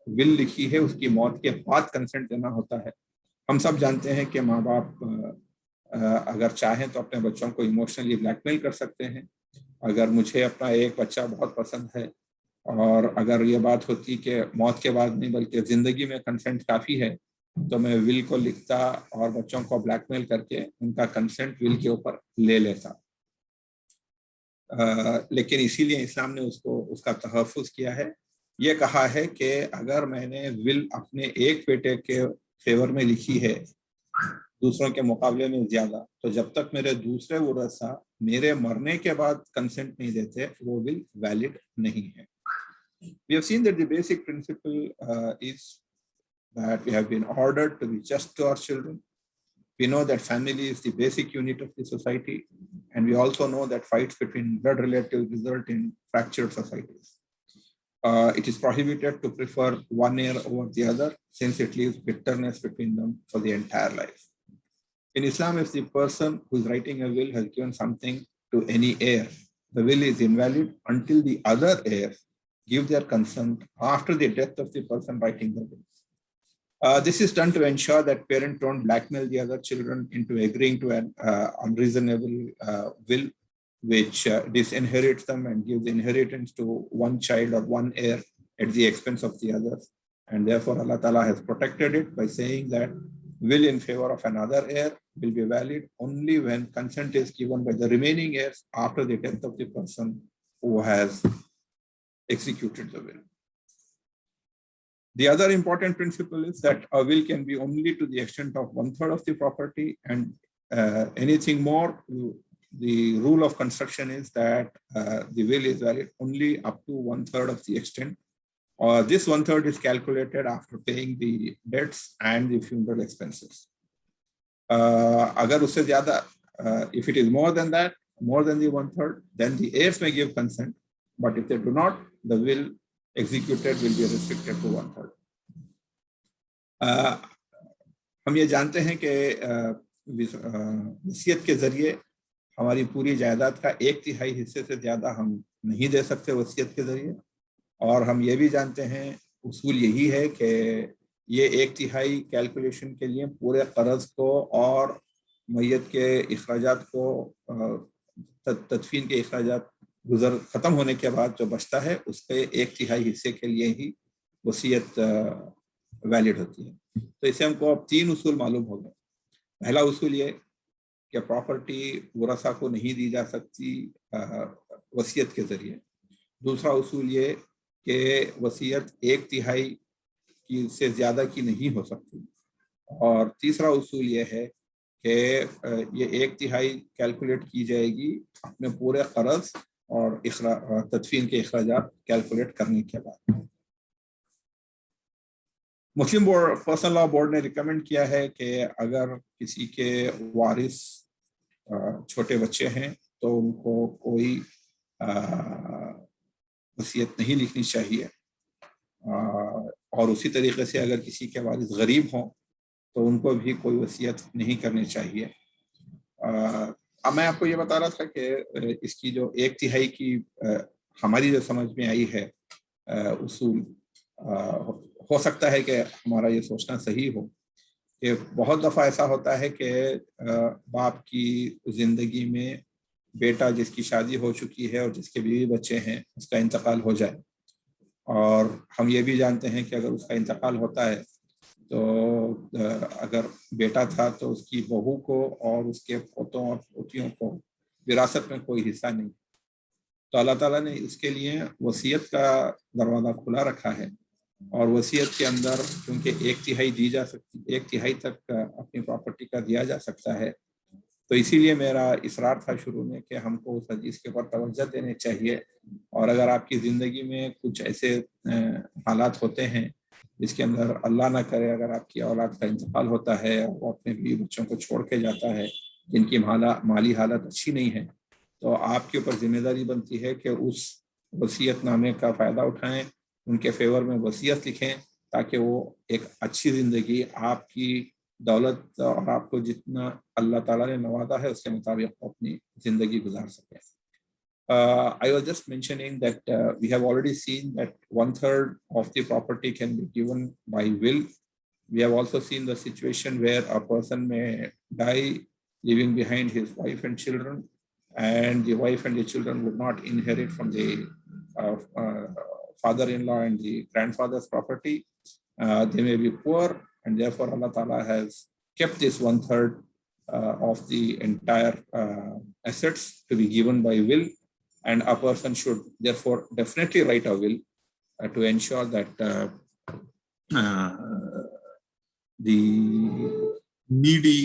विल लिखी है उसकी मौत के बाद कंसेंट देना होता है। हम सब जानते हैं कि माँ बाप अगर चाहें तो अपने बच्चों को इमोशनली ब्लैकमेल कर सकते हैं। अगर मुझे अपना एक बच्चा बहुत पसंद है और अगर ये बात होती कि मौत के बाद नहीं बल्कि ज़िंदगी में कंसेंट काफ़ी है, تو میں ول کو لکھتا اور بچوں کو بلیک میل کر کے ان کا کنسنٹ ول کے اوپر لے لیتا. لیکن اسی لیے اسلام نے اس کا تحفظ کیا ہے. یہ کہا ہے کہ اگر میں نے ول اپنے ایک بیٹے کے فیور میں لکھی ہے دوسروں کے مقابلے میں زیادہ, تو جب تک میرے دوسرے ورثہ میرے مرنے کے بعد کنسنٹ نہیں دیتے وہ ول ویلڈ نہیں ہے. We have seen that the basic principle is that we have been ordered to be just to our children. We know that family is the basic unit of the society, and we also know that fights between blood relatives result in fractured societies. It is prohibited to prefer one heir over the other, since it leaves bitterness between them for the entire life. In Islam, if the person who is writing a will has given something to any heir, the will is invalid until the other heirs give their consent after the death of the person writing the will. This is done to ensure that parents don't blackmail the other children into agreeing to an unreasonable will, which disinherits them and gives inheritance to one child or one heir at the expense of the others. And therefore, Allah Ta'ala has protected it by saying that will in favor of another heir will be valid only when consent is given by the remaining heirs after the death of the person who has executed the will. The other important principle is that a will can be only to the extent of 1/3 of the property, and anything more, the rule of construction is that the will is valid only up to 1/3 of the extent. This 1/3 is calculated after paying the debts and the funeral expenses. Agar usse zyada, if it is more than that, more than the 1/3, then the heirs may give consent, but if they do not, the will executed will be restricted to 1/3. ہم یہ جانتے ہیں کہ وصیت کے ذریعے ہماری پوری جائیداد کا 1/3 حصے سے زیادہ ہم نہیں دے سکتے وصیت کے ذریعے, اور ہم یہ بھی جانتے ہیں اصول یہی ہے کہ یہ 1/3 کیلکولیشن کے لیے پورے قرض کو اور میت کے اخراجات کو, تدفین کے اخراجات ختم ہونے کے بعد جو بچتا ہے اس کے 1/3 حصے کے لیے ہی وصیت ویلڈ ہوتی ہے. تو اسے ہم کو اب 3 اصول معلوم ہو گئے. پہلا اصول یہ کہ پراپرٹی ورثہ کو نہیں دی جا سکتی وصیت کے ذریعے. دوسرا اصول یہ کہ وصیت 1/3 کی سے زیادہ کی نہیں ہو سکتی. اور تیسرا اصول یہ ہے کہ یہ 1/3 کیلکولیٹ کی جائے گی اپنے پورے قرض اور تدفین کے اخراجات کیلکولیٹ کرنے کے بعد. مسلم پرسنل لا بورڈ نے ریکمینڈ کیا ہے کہ اگر کسی کے وارث چھوٹے بچے ہیں تو ان کو کوئی وصیت نہیں لکھنی چاہیے, اور اسی طریقے سے اگر کسی کے وارث غریب ہوں تو ان کو بھی کوئی وصیت نہیں کرنی چاہیے. اب میں آپ کو یہ بتا رہا تھا کہ اس کی جو 1/3 کی ہماری جو سمجھ میں آئی ہے اصول, ہو سکتا ہے کہ ہمارا یہ سوچنا صحیح ہو کہ بہت دفعہ ایسا ہوتا ہے کہ باپ کی زندگی میں بیٹا جس کی شادی ہو چکی ہے اور جس کے بیوی بچے ہیں اس کا انتقال ہو جائے, اور ہم یہ بھی جانتے ہیں کہ اگر اس کا انتقال ہوتا ہے تو اگر بیٹا تھا تو اس کی بہو کو اور اس کے پوتوں اور پوتیوں کو وراثت میں کوئی حصہ نہیں. تو اللہ تعالیٰ نے اس کے لیے وصیت کا دروازہ کھلا رکھا ہے, اور وصیت کے اندر کیونکہ 1/3 دی جا سکتی, 1/3 تک اپنی پراپرٹی کا دیا جا سکتا ہے, تو اسی لیے میرا اصرار تھا شروع میں کہ ہم کو اس حدیث کے اوپر توجہ دینے چاہیے. اور اگر آپ کی زندگی میں کچھ ایسے حالات ہوتے ہیں جس کے اندر اللہ نہ کرے اگر آپ کی اولاد کا انتقال ہوتا ہے اور وہ اپنے بیوی بچوں کو چھوڑ کے جاتا ہے جن کی مالی حالت اچھی نہیں ہے, تو آپ کے اوپر ذمہ داری بنتی ہے کہ اس وصیت نامے کا فائدہ اٹھائیں, ان کے فیور میں وصیت لکھیں تاکہ وہ ایک اچھی زندگی آپ کی دولت اور آپ کو جتنا اللہ تعالیٰ نے نوازا ہے اس کے مطابق اپنی زندگی گزار سکیں. I was just mentioning that we have already seen that 1/3 of the property can be given by will. We have also seen the situation where a person may die leaving behind his wife and children, and the wife and the children would not inherit from the father-in-law and the grandfather's property. They may be poor, and therefore Allah Ta'ala has kept this 1/3 of the entire assets to be given by will, and a person should therefore definitely write a will to ensure that the needy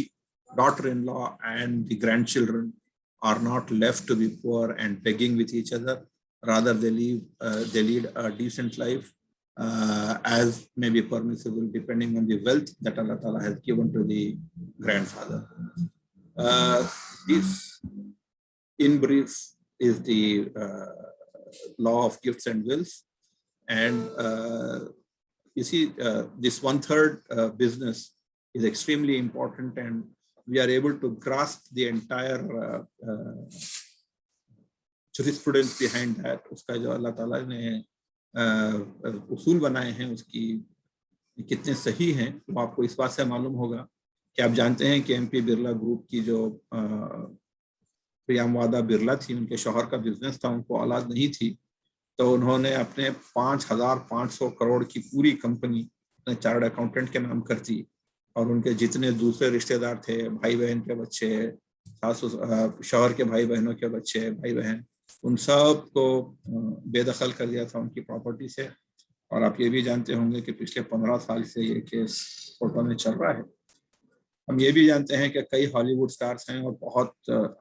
daughter-in-law and the grandchildren are not left to be poor and begging with each other. Rather, they lead a decent life as may be permissible depending on the wealth that Allah Ta'ala has given to the grandfather. This, in brief, is the law of gifts and wills. And you see, this 1/3 business is extremely important, and we are able to grasp the entire jurisprudence behind that. उसका जो अल्लाह ताला ने उसूल बनाए हैं उसकी कितने सही हैं वो आपको इस बात से मालूम होगा कि आप जानते हैं कि एमपी बिरला ग्रुप की जो प्रियमवादा बिरला थी, उनके शौहर का बिजनेस था, उनको औलाद नहीं थी, तो उन्होंने अपने 5,500 करोड़ की पूरी कंपनी चार्टर्ड अकाउंटेंट के नाम कर दी, और उनके जितने दूसरे रिश्तेदार थे, भाई बहन के बच्चे, शौहर के भाई बहनों के बच्चे, भाई बहन, उन सब को बेदखल कर दिया था उनकी प्रॉपर्टी से। और आप ये भी जानते होंगे कि पिछले 15 साल से ये केस कोर्टों में चल रहा है। हम ये भी जानते हैं कि कई हॉलीवुड स्टार्स हैं और बहुत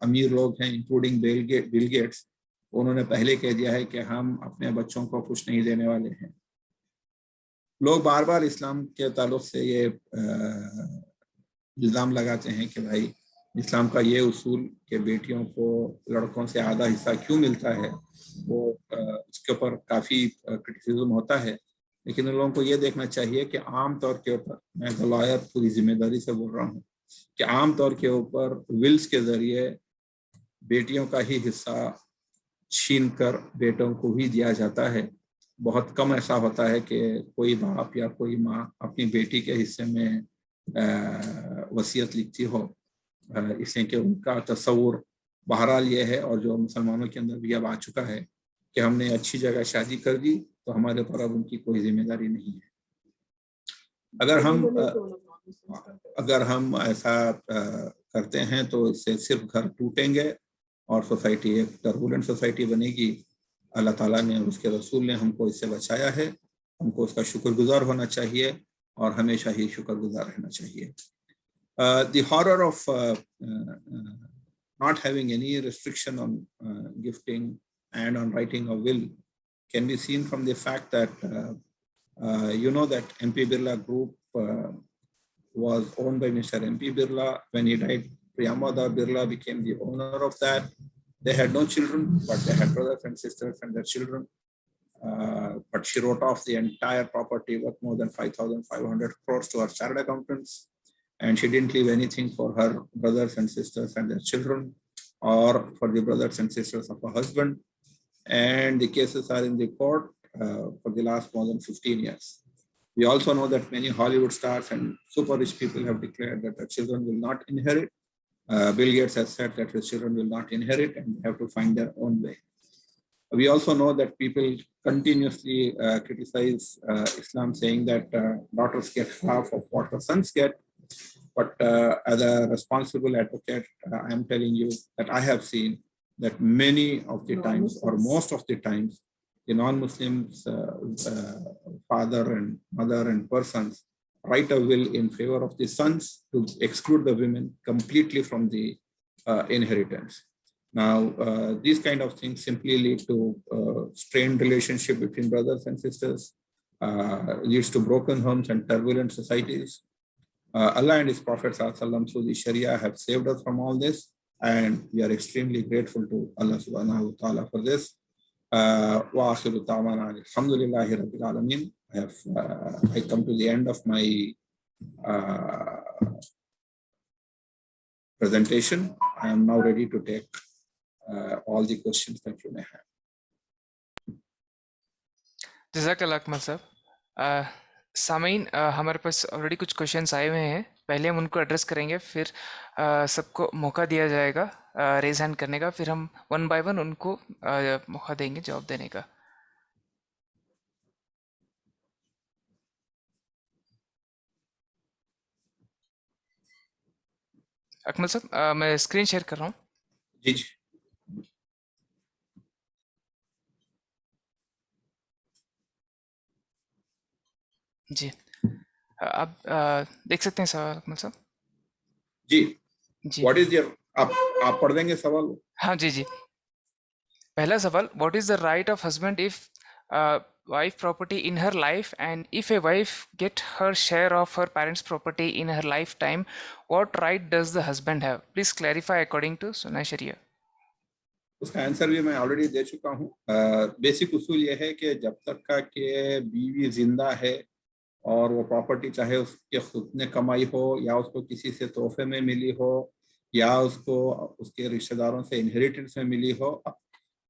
अमीर लोग हैं, इंक्लूडिंग बिल गेट्स, उन्होंने पहले कह दिया है कि हम अपने बच्चों को कुछ नहीं देने वाले हैं। लोग बार बार इस्लाम के ताल्लुक से ये इल्ज़ाम लगाते हैं कि भाई इस्लाम का ये उसूल कि बेटियों को लड़कों से आधा हिस्सा क्यों मिलता है, वो उसके ऊपर काफ़ी क्रिटिसिज्म होता है। लेकिन उन लोगों को ये देखना चाहिए कि आम तौर के ऊपर, मैं तो लॉयर पूरी जिम्मेदारी से बोल रहा हूँ, कि आम तौर के ऊपर विल्स के ज़रिए बेटियों का ही हिस्सा छीन कर बेटों को ही दिया जाता है। बहुत कम ऐसा होता है कि कोई बाप या कोई माँ अपनी बेटी के हिस्से में वसीयत लिखती हो, इसलिए कि उनका तस्वुर बहरहाल ये है, और जो मुसलमानों के अंदर भी अब आ चुका है, कि हमने अच्छी जगह शादी कर दी तो हमारे ऊपर अब उनकी कोई जिम्मेदारी नहीं है। अगर हम ऐसा करते हैं तो इससे सिर्फ घर टूटेंगे और सोसाइटी एक टर्बुलेंट सोसाइटी बनेगी। अल्लाह ताला ने और उसके रसूल ने हमको इससे बचाया है, हमको उसका शुक्रगुजार होना चाहिए और हमेशा ही शुक्रगुजार रहना चाहिए। The horror of not having any restriction on gifting and on writing a will can be seen from the fact that you know that MP Birla Group was owned by Mr. MP Birla. When he died, Priyamvada Birla became the owner of that. They had no children, but they had brothers and sisters and their children. But she wrote off the entire property worth more than 5,500 crores to her chartered accountants. And she didn't leave anything for her brothers and sisters and their children, or for the brothers and sisters of her husband. And the cases are in the court for the last more than 15 years. We also know that many Hollywood stars and super rich people have declared that their children will not inherit. Bill Gates has said that his children will not inherit and have to find their own way. We also know that people continuously criticize Islam, saying that daughters get half of what her sons get. But as a responsible advocate, I am telling you that I have seen that many of the times, or most of the times, the non-Muslims, father and mother and persons, write a will in favor of the sons to exclude the women completely from the inheritance. Now, these kind of things simply lead to strained relationship between brothers and sisters, leads to broken homes and turbulent societies. Allah and His Prophet ﷺ through the Sharia have saved us from all this, and we are extremely grateful to Allah subhanahu wa ta'ala for this. Wa akhiru ta'wana alhamdulillahi rabbil alameen. I come to the end of my presentation. I am now ready to take all the questions that you may have. Jazakallah Akmal sahab. सामीन, हमारे पास already कुछ questions आए हुए हैं, पहले हम उनको address करेंगे, फिर सबको मौका दिया जाएगा रेज हैंड करने का, फिर हम वन बाय वन उनको मौका देंगे जवाब देने का। اکمل صاحب میں اسکرین شیئر کر رہا ہوں. جی جی. جی آپ دیکھ سکتے ہیں سوال اکمل صاحب. جی. جی واٹ از یور آپ پڑھ دیں گے سوال؟ ہاں جی جی. پہلا سوال, what is the right of husband if wife property in her life, and if a wife get her share of her parents property in her lifetime, what right does the husband have? Please clarify according to Sunay Sharia. اس کا answer بھی میں already دے چکا ہوں. Basic اصول یہ ہے کہ جب تک کا کہ بیوی زندہ ہے اور وہ پراپرٹی چاہے اس کے خود نے کمائی ہو یا اس کو کسی سے تحفے میں ملی ہو یا اس کو اس کے رشتہ داروں سے انہیریٹنس میں ملی ہو,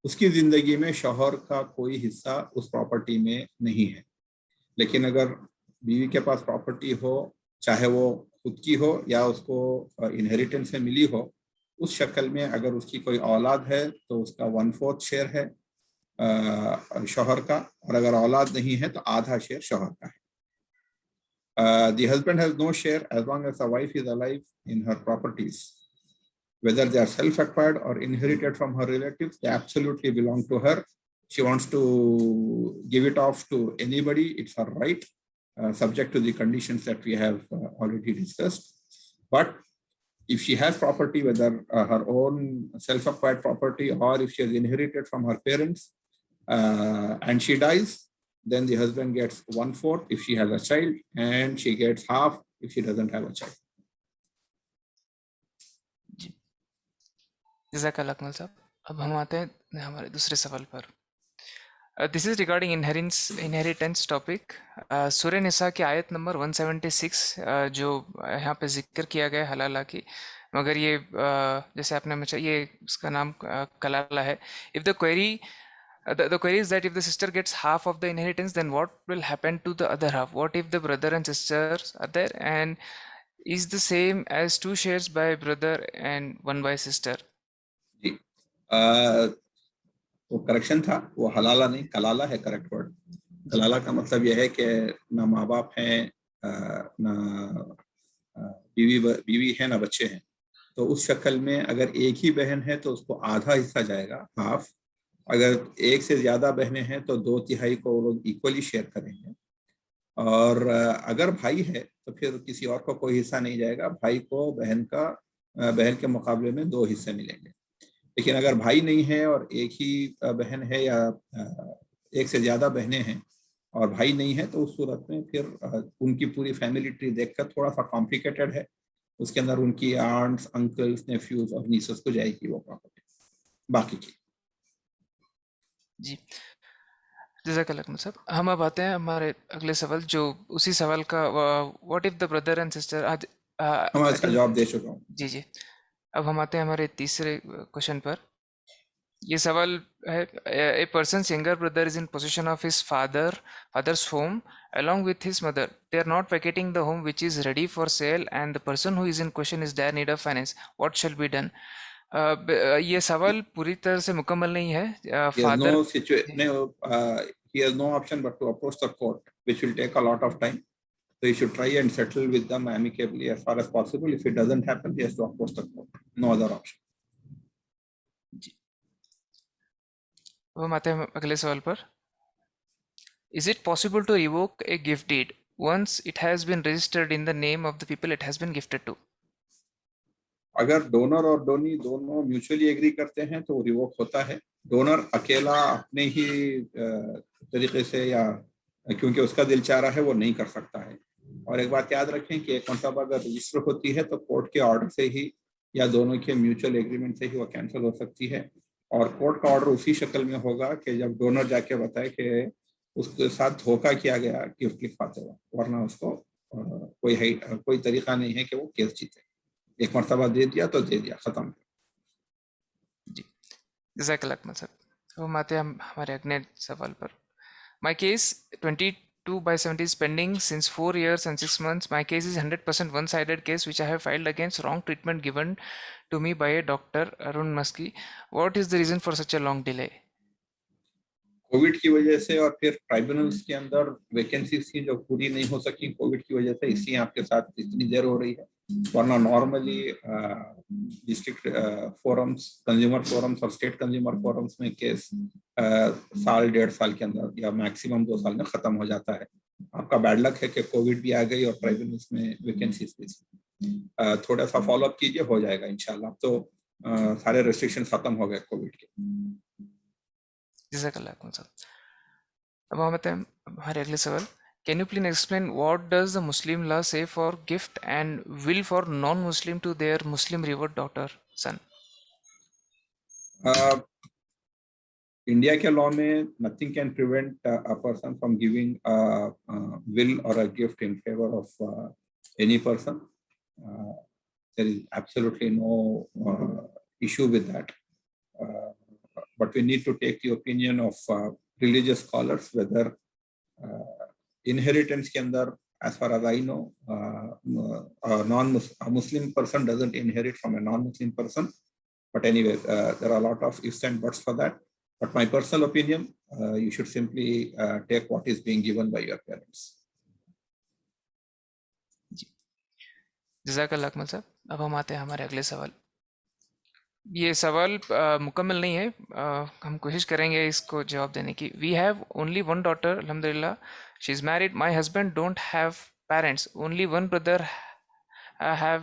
اس کی زندگی میں شوہر کا کوئی حصہ اس پراپرٹی میں نہیں ہے. لیکن اگر بیوی کے پاس پراپرٹی ہو, چاہے وہ خود کی ہو یا اس کو انہیریٹنس سے ملی ہو, اس شکل میں اگر اس کی کوئی اولاد ہے تو اس کا 1/4 شیئر ہے شوہر کا, اور اگر اولاد نہیں ہے تو آدھا شیئر شوہر کا ہے. The husband has no share as long as the wife is alive in her properties. Whether they are self-acquired or inherited from her relatives, they absolutely belong to her. She wants to give it off to anybody, it's her right, subject to the conditions that we have already discussed. But if she has property, whether her own self-acquired property or if she has inherited from her parents and she dies, then the husband gets 1/4 if she has a child, and she gets half if she doesn't have a child. جی جزاک اللہ اکمل صاحب. اب ہم آتے ہیں ہمارے دوسرے سوال پر. دس is regarding inheritance topic. سورہ نساء کی آیت نمبر 176 جو یہاں پہ ذکر کیا گیا ہے حلالہ کی, مگر یہ جیسے آپ نے یہ اس کا نام کلالہ ہے. If the query the query is that if the sister gets half of the inheritance, then what will happen to the other half? What if the brother and sisters are there, and is the same as 2 shares by brother and 1 by sister? جی وہ correction تھا, وہ حلالہ نہیں کلالہ ہے correct word. کلالہ کا مطلب یہ ہے کہ نہ ماں باپ ہیں, نہ بیوی ہے, نہ بچے ہیں. تو اس شکل میں اگر ایک ہی بہن ہے تو اس کو آدھا حصہ جائے گا, ہاف. اگر ایک سے زیادہ بہنیں ہیں تو 2/3 کو وہ لوگ ایکولی شیئر کریں گے. اور اگر بھائی ہے تو پھر کسی اور کو کوئی حصہ نہیں جائے گا, بھائی کو بہن کے مقابلے میں 2 حصے ملیں گے. لیکن اگر بھائی نہیں ہے اور ایک ہی بہن ہے یا ایک سے زیادہ بہنیں ہیں اور بھائی نہیں ہے, تو اس صورت میں پھر ان کی پوری فیملی ٹری دیکھ کر تھوڑا سا کمپلیکیٹڈ ہے. اس کے اندر ان کی آنٹس, انکلس, نیفیوز اور نیسز کو جائے گی وہ پراپرٹی باقی کی. جی جزاک اللہ اکمل صاحب. ہم اب آتے ہیں ہمارے اگلے سوال, جو اسی سوال کا what if the brother and sister. ہم اس کا جواب دے چکا ہوں. جی جی. اب ہم آتے ہیں ہمارے تیسرے کوشچن پر. یہ سوال ہے, a person's younger brother is in possession of his father's home along with his mother. They are not vacating the home which is ready for sale, and the person who is in question is dire need of finance. What shall be done? یہ سوال پوری طرح سے مکمل نہیں ہے. Father He has no option but to approach the court, which will take a lot of time. So he should try and settle with them amicably as far as possible. If it doesn't happen, he has to approach the court. No other option. جی وہ ہم آتے ہیں اگلے سوال پر. Is it possible to revoke a gift deed once it has been registered in the name of the people it has been gifted to? اگر donor اور ڈونی دونوں mutually agri کرتے ہیں تو وہ ریووک ہوتا ہے. ڈونر اکیلا اپنے ہی طریقے سے یا کیونکہ اس کا دل چاہ رہا ہے وہ نہیں کر سکتا ہے. اور ایک بات یاد رکھیں کہ ایک مرتبہ اگر رجسٹر ہوتی ہے تو کورٹ کے آرڈر سے ہی یا دونوں کے میوچل ایگریمنٹ سے ہی وہ کینسل ہو سکتی ہے. اور کورٹ کا آرڈر اسی شکل میں ہوگا کہ جب ڈونر جا کے بتائے کہ اس کے ساتھ دھوکہ کیا گیا گفٹ لکھواتے ہوئے, ورنہ اس کو کوئی طریقہ نہیں ہے کہ وہ کیس جیتے. ایک مرتبہ دے دیا تو دے دیا, ختم. جی جزاک اللہ اکمل صاحب. ہم آتے ہیں ہمارے اگلے سوال پر. My case 22/70 is pending since 4 years and 6 months. My case is 100% one-sided case which I have filed against wrong treatment given to me by a doctor, Arun Maski. What is the reason for such a long delay? Covid کی وجہ سے اور پھر ٹرائبونلز کے اندر vacancies تھیں جو پوری نہیں ہو سکی کووڈ کی وجہ سے, اسی آپ کے ساتھ اتنی دیر ہو رہی ہے. वरना normally district forums, consumer forums और state consumer forums में केस साल 1.5 साल के अंदर या मैक्सिमम 2 साल में खत्म हो जाता है. आपका बैड लक है कि कोविड भी आ गई और ट्राइब्यूनल्स में वैकेंसीज भी. थोड़ा सा फॉलो अप कीजिए, हो जाएगा इंशाल्लाह. तो सारे रेस्ट्रिक्शन खत्म हो गए कोविड के. जज़ाकल्लाह साहब. अब हम आते हैं हमारे अगले सवाल. Can you please explain what does the Muslim law say for gift and will for non-Muslim to their Muslim revert daughter son? India के लॉ में nothing can prevent a person from giving a will or a gift in favor of any person. There is absolutely no issue with that. But we need to take the opinion of religious scholars whether inheritance के अंदर, as far as I know, a Muslim person doesn't inherit from a non-Muslim person. But anyway, there are a lot of ifs and buts for that. But my personal opinion, you should simply take what is being given by your parents. जज़ाकल्लाह अकमल साहब. अब हम आते हैं हमारे अगले सवाल. ये सवाल मुकम्मल नहीं है, हम कोशिश करेंगे इसको जवाब देने की. We have only one daughter, अल्हम्दुलिल्लाह. She is married. My husband don't have parents. Only one brother have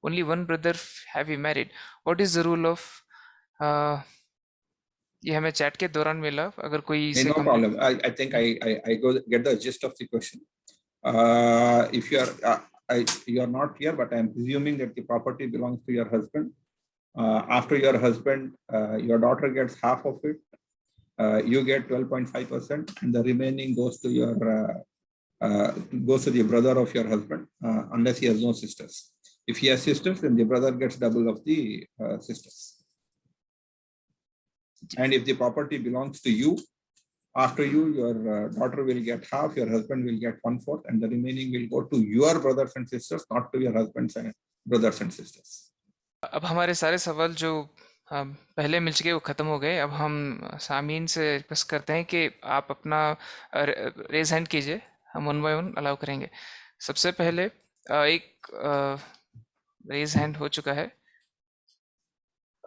only one brother have he married. What is the rule of ये हमें चैट के दौरान मिला. अगर कोई no problem. I think I go get the gist of the question. If you are not here, but I am presuming that the property belongs to your husband. After your husband, your daughter gets half of it. You get 12.5%, and the remaining goes to your goes to the brother of your husband, unless he has no sisters. If he has sisters, then the brother gets double of the sisters. And if the property belongs to you, after you, your daughter will get half, your husband will get 1/4, and the remaining will go to your brothers and sisters, not to your husbands and brothers and sisters. अब हमारे सारे सवाल जो पहले मिल चुके वो ख़त्म हो गए. अब हम सामीन से रिक्वेस्ट करते हैं कि आप अपना रेज हैंड कीजिए, हम वन बाय वन अलाउ करेंगे. सबसे पहले एक रेज हैंड हो चुका है.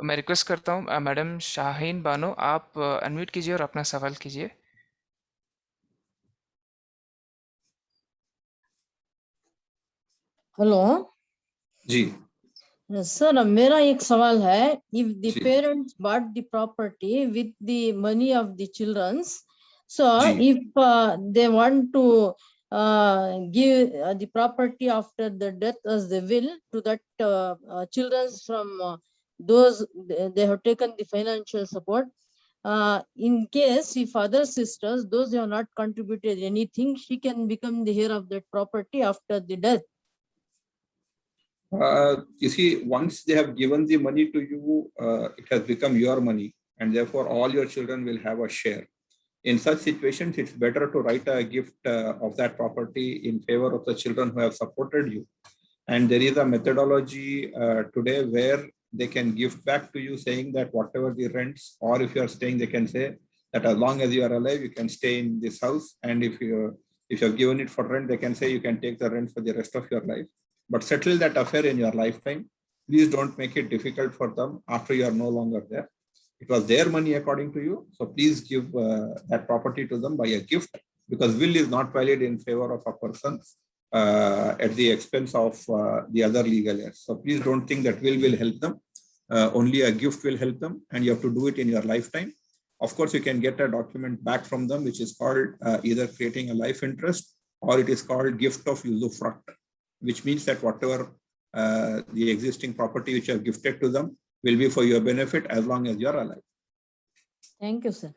मैं रिक्वेस्ट करता हूँ मैडम शाहीन बानो, आप अनम्यूट कीजिए और अपना सवाल कीजिए. हेलो जी सर, मेरा एक सवाल है. If the parents bought the property with the money of the childrens, so if they want to give the property after the death as they will to that children from those they have taken the financial support. In case if other sisters, those who have not contributed anything, she can become the heir of that property after the death. You see, once they have given the money to you, it has become your money, and therefore all your children will have a share. In such situations, it's better to write a gift of that property in favor of the children who have supported you. And there is a methodology today where they can gift back to you, saying that whatever the rents, or if you are staying, they can say that as long as you are alive, you can stay in this house. And if you have given it for rent, they can say you can take the rent for the rest of your life. But settle that affair in your lifetime. Please don't make it difficult for them after you are no longer there. It was their money according to you, so please give that property to them by a gift, because will is not valid in favor of a person at the expense of the other legal heirs. So please don't think that will help them. Only a gift will help them, and you have to do it in your lifetime. Of course, you can get a document back from them, which is called either creating a life interest, or it is called gift of usufruct, which means that whatever the existing property which you have gifted to them will be for your benefit as long as you are alive. Thank you, sir.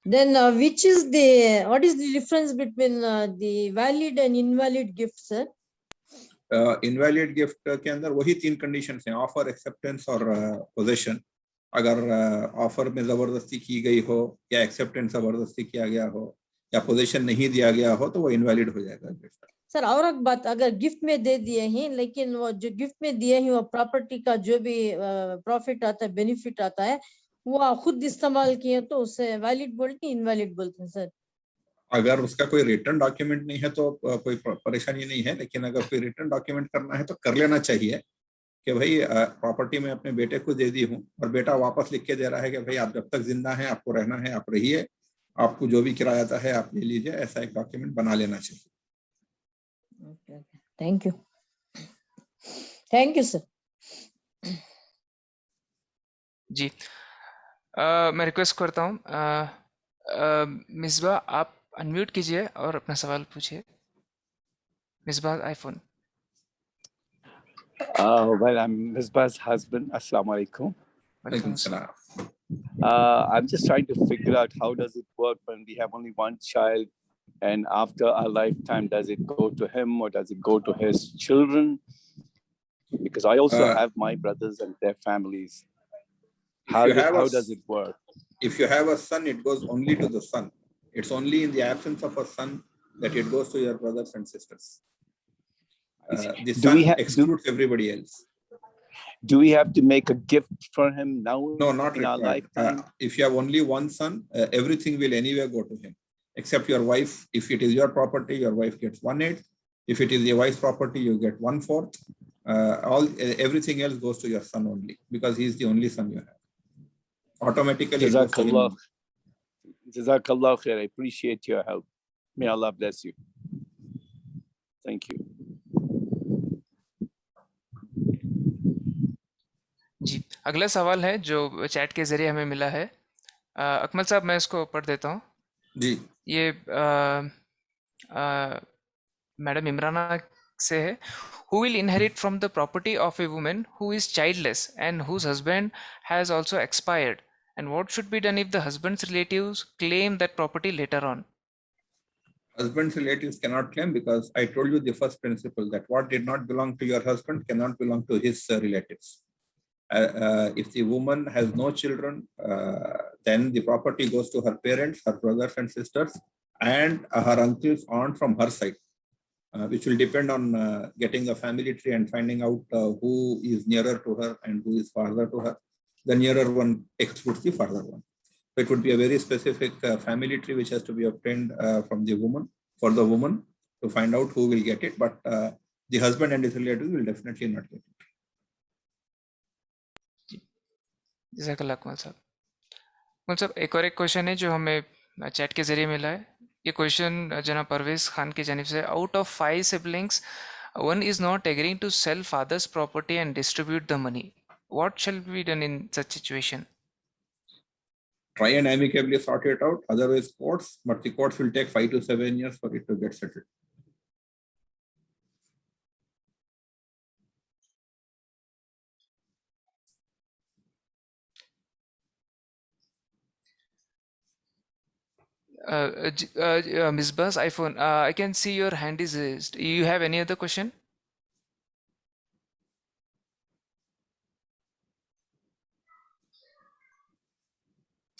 Then what is the difference between the valid and invalid gift, sir? Invalid gift के अंदर वही 3 conditions हैं: offer, acceptance और possession. अगर offer में जबरदस्ती की गई हो, या acceptance जबरदस्ती किया गया हो, या possession नहीं दिया गया हो, तो वो invalid हो जाएगा gift. सर, और एक बात, अगर गिफ्ट में दे दिए हैं, लेकिन वो जो गिफ्ट में दिए हैं वो प्रॉपर्टी का जो भी प्रॉफिट आता है, बेनिफिट आता है, वो खुद इस्तेमाल किए तो उसे वैलिड बोलते हैं, इनवैलिड बोलते हैं सर? अगर उसका कोई रिटर्न डॉक्यूमेंट नहीं है तो कोई परेशानी नहीं है, लेकिन अगर कोई रिटर्न डॉक्यूमेंट करना है तो कर लेना चाहिए कि भाई प्रॉपर्टी मैं अपने बेटे को दे दी हूँ और बेटा वापस लिख के दे रहा है कि भाई आप जब तक जिंदा हैं आपको रहना है, आप रहिए, आपको जो भी किराया आता है आप ले लीजिए, ऐसा एक डॉक्यूमेंट बना लेना चाहिए. Okay, okay. Thank you. Thank you, sir. जी मैं रिक्वेस्ट करता हूँ मिसबा आप अनम्यूट कीजिए और अपना सवाल पूछिए. Misbah iPhone. Well, I'm Misbah's husband. Assalamu alaikum. Alaikum salam. I'm just trying to figure out how does it work when we have only one child, and after our lifetime, does it go to him or does it go to his children? Because I also have my brothers and their families. How does it work? If you have a son, it goes only to the son. It's only in the absence of a son that it goes to your brothers and sisters. The son excludes everybody else. Do we have to make a gift for him now? No, not in our required. lifetime? If you have only one son, everything will anyway go to him, except your wife. If it is your property, your wife gets 1/8. If it is your wife's property, you get 1/4. Everything else goes to your son only, because he is the only son you have. Automatically. Jazakallah. Jazakallah khair. I appreciate your help. May Allah bless you. Thank you. जी अगला सवाल है जो chat के जरिए हमें मिला है. अकमल साहब मैं इसको पढ़ देता हूँ. जी. ये मैडम इमराना से है. Who will inherit from the property of a woman who is childless and whose husband has also expired, and what should be done if the husband's relatives claim that property later on? Husband's relatives cannot claim, because I told you the first principle that what did not belong to your husband cannot belong to his relatives. If the woman has no children, then the property goes to her parents, her brothers and sisters, and her uncles, aunt from her side, which will depend on getting a family tree and finding out who is nearer to her and who is farther to her. The nearer one excludes the farther one. So it would be a very specific family tree which has to be obtained from the woman, for the woman, to find out who will get it, but the husband and his relatives will definitely not get it. जज़ाकल्लाह अकमल साहब. अकमल साहब एक और एक question है जो हमें chat के जरिए मिला है. ये क्वेश्चन जनाब परवेज खान की जानिब से. Out of 5 siblings, one is not agreeing to sell father's property and distribute the money. What shall be done in such situation? Try and amicably sort it out, otherwise courts, but the courts will take 5 to 7 years for it to get settled. Misbah's iPhone, I can see your hand is raised. You have any other question?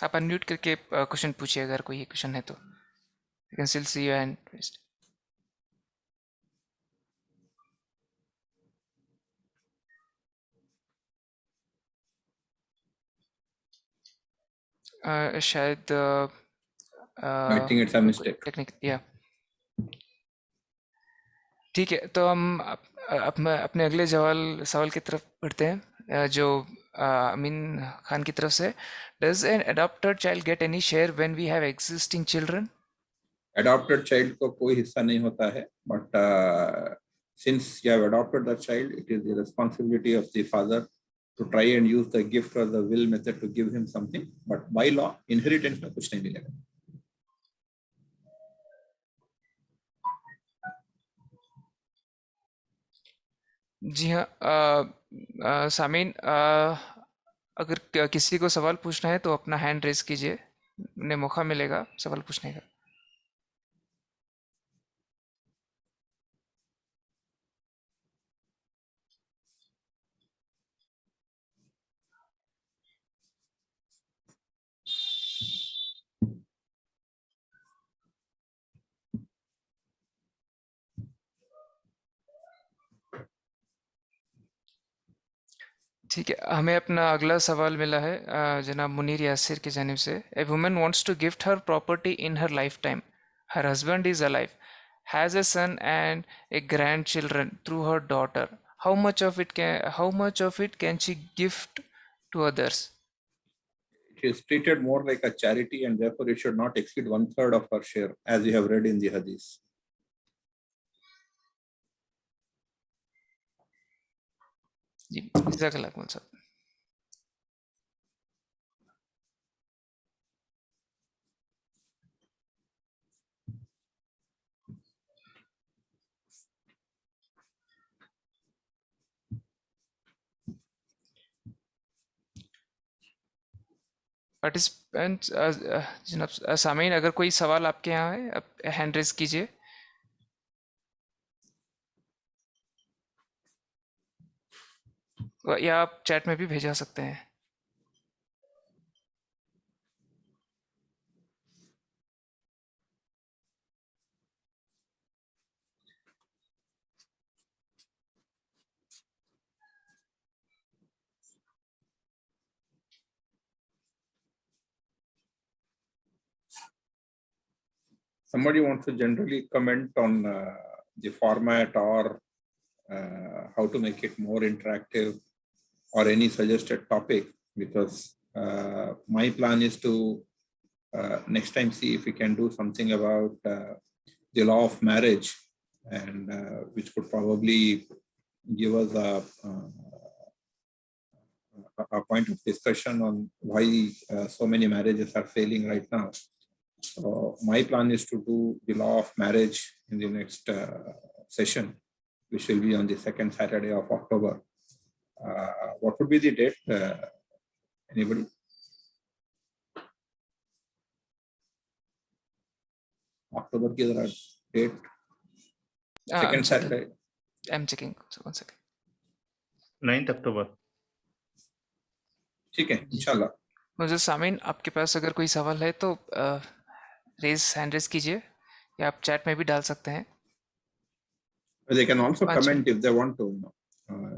आप unmute करके question पूछिए अगर कोई question है तो. You can still see your hand raised. शायद I think it's a mistake. Technique या ठीक है. तो हम अपने अगले सवाल की तरफ बढ़ते हैं जो अमीन खान की तरफ से. Does an adopted child get any share when we have existing children? Adopted child को कोई हिस्सा नहीं होता है, but since you have adopted the child, it is the responsibility of the father to try and use the gift or the will method to give him something. But by law, inheritance में कुछ नहीं मिलेगा. जी हाँ सामीन, अगर किसी को सवाल पूछना है तो अपना हैंड रेज कीजिए, उन्हें मौका मिलेगा सवाल पूछने का. ठीक है. हमें अपना अगला सवाल मिला है जनाब मुनीर यासिर की जानिब से. A woman wants to gift her property in her life time. her husband is alive, has a son and a grandchildren through her daughter, how much of it can she gift to others? It is treated more like a charity, and therefore it should not exceed 1/3 of her share, as we have read in the hadith. जी, जज़ाकल्लाह खैर साहब। Participant जनाब सामीन, अगर कोई सवाल आपके यहाँ है आप हैंड रेज कीजिए। या आप चैट में भी भेजा सकते हैं। Somebody wants to generally comment on the format or how to make it more interactive, or any suggested topic, because my plan is to next time see if we can do something about the law of marriage, and which could probably give us a point of discussion on why so many marriages are failing right now. So my plan is to do the law of marriage in the next session, which will be on the second Saturday of October. What would be the date? Anybody? October ki zara date? Second Saturday. I'm checking. So 1 second. 9th October. ठीक है, इंशाल्लाह। मुझे सामीन, आपके पास अगर कोई सवाल है तो हैंड रेज कीजिए, या आप चैट में भी डाल सकते हैं। They can also comment if they want to.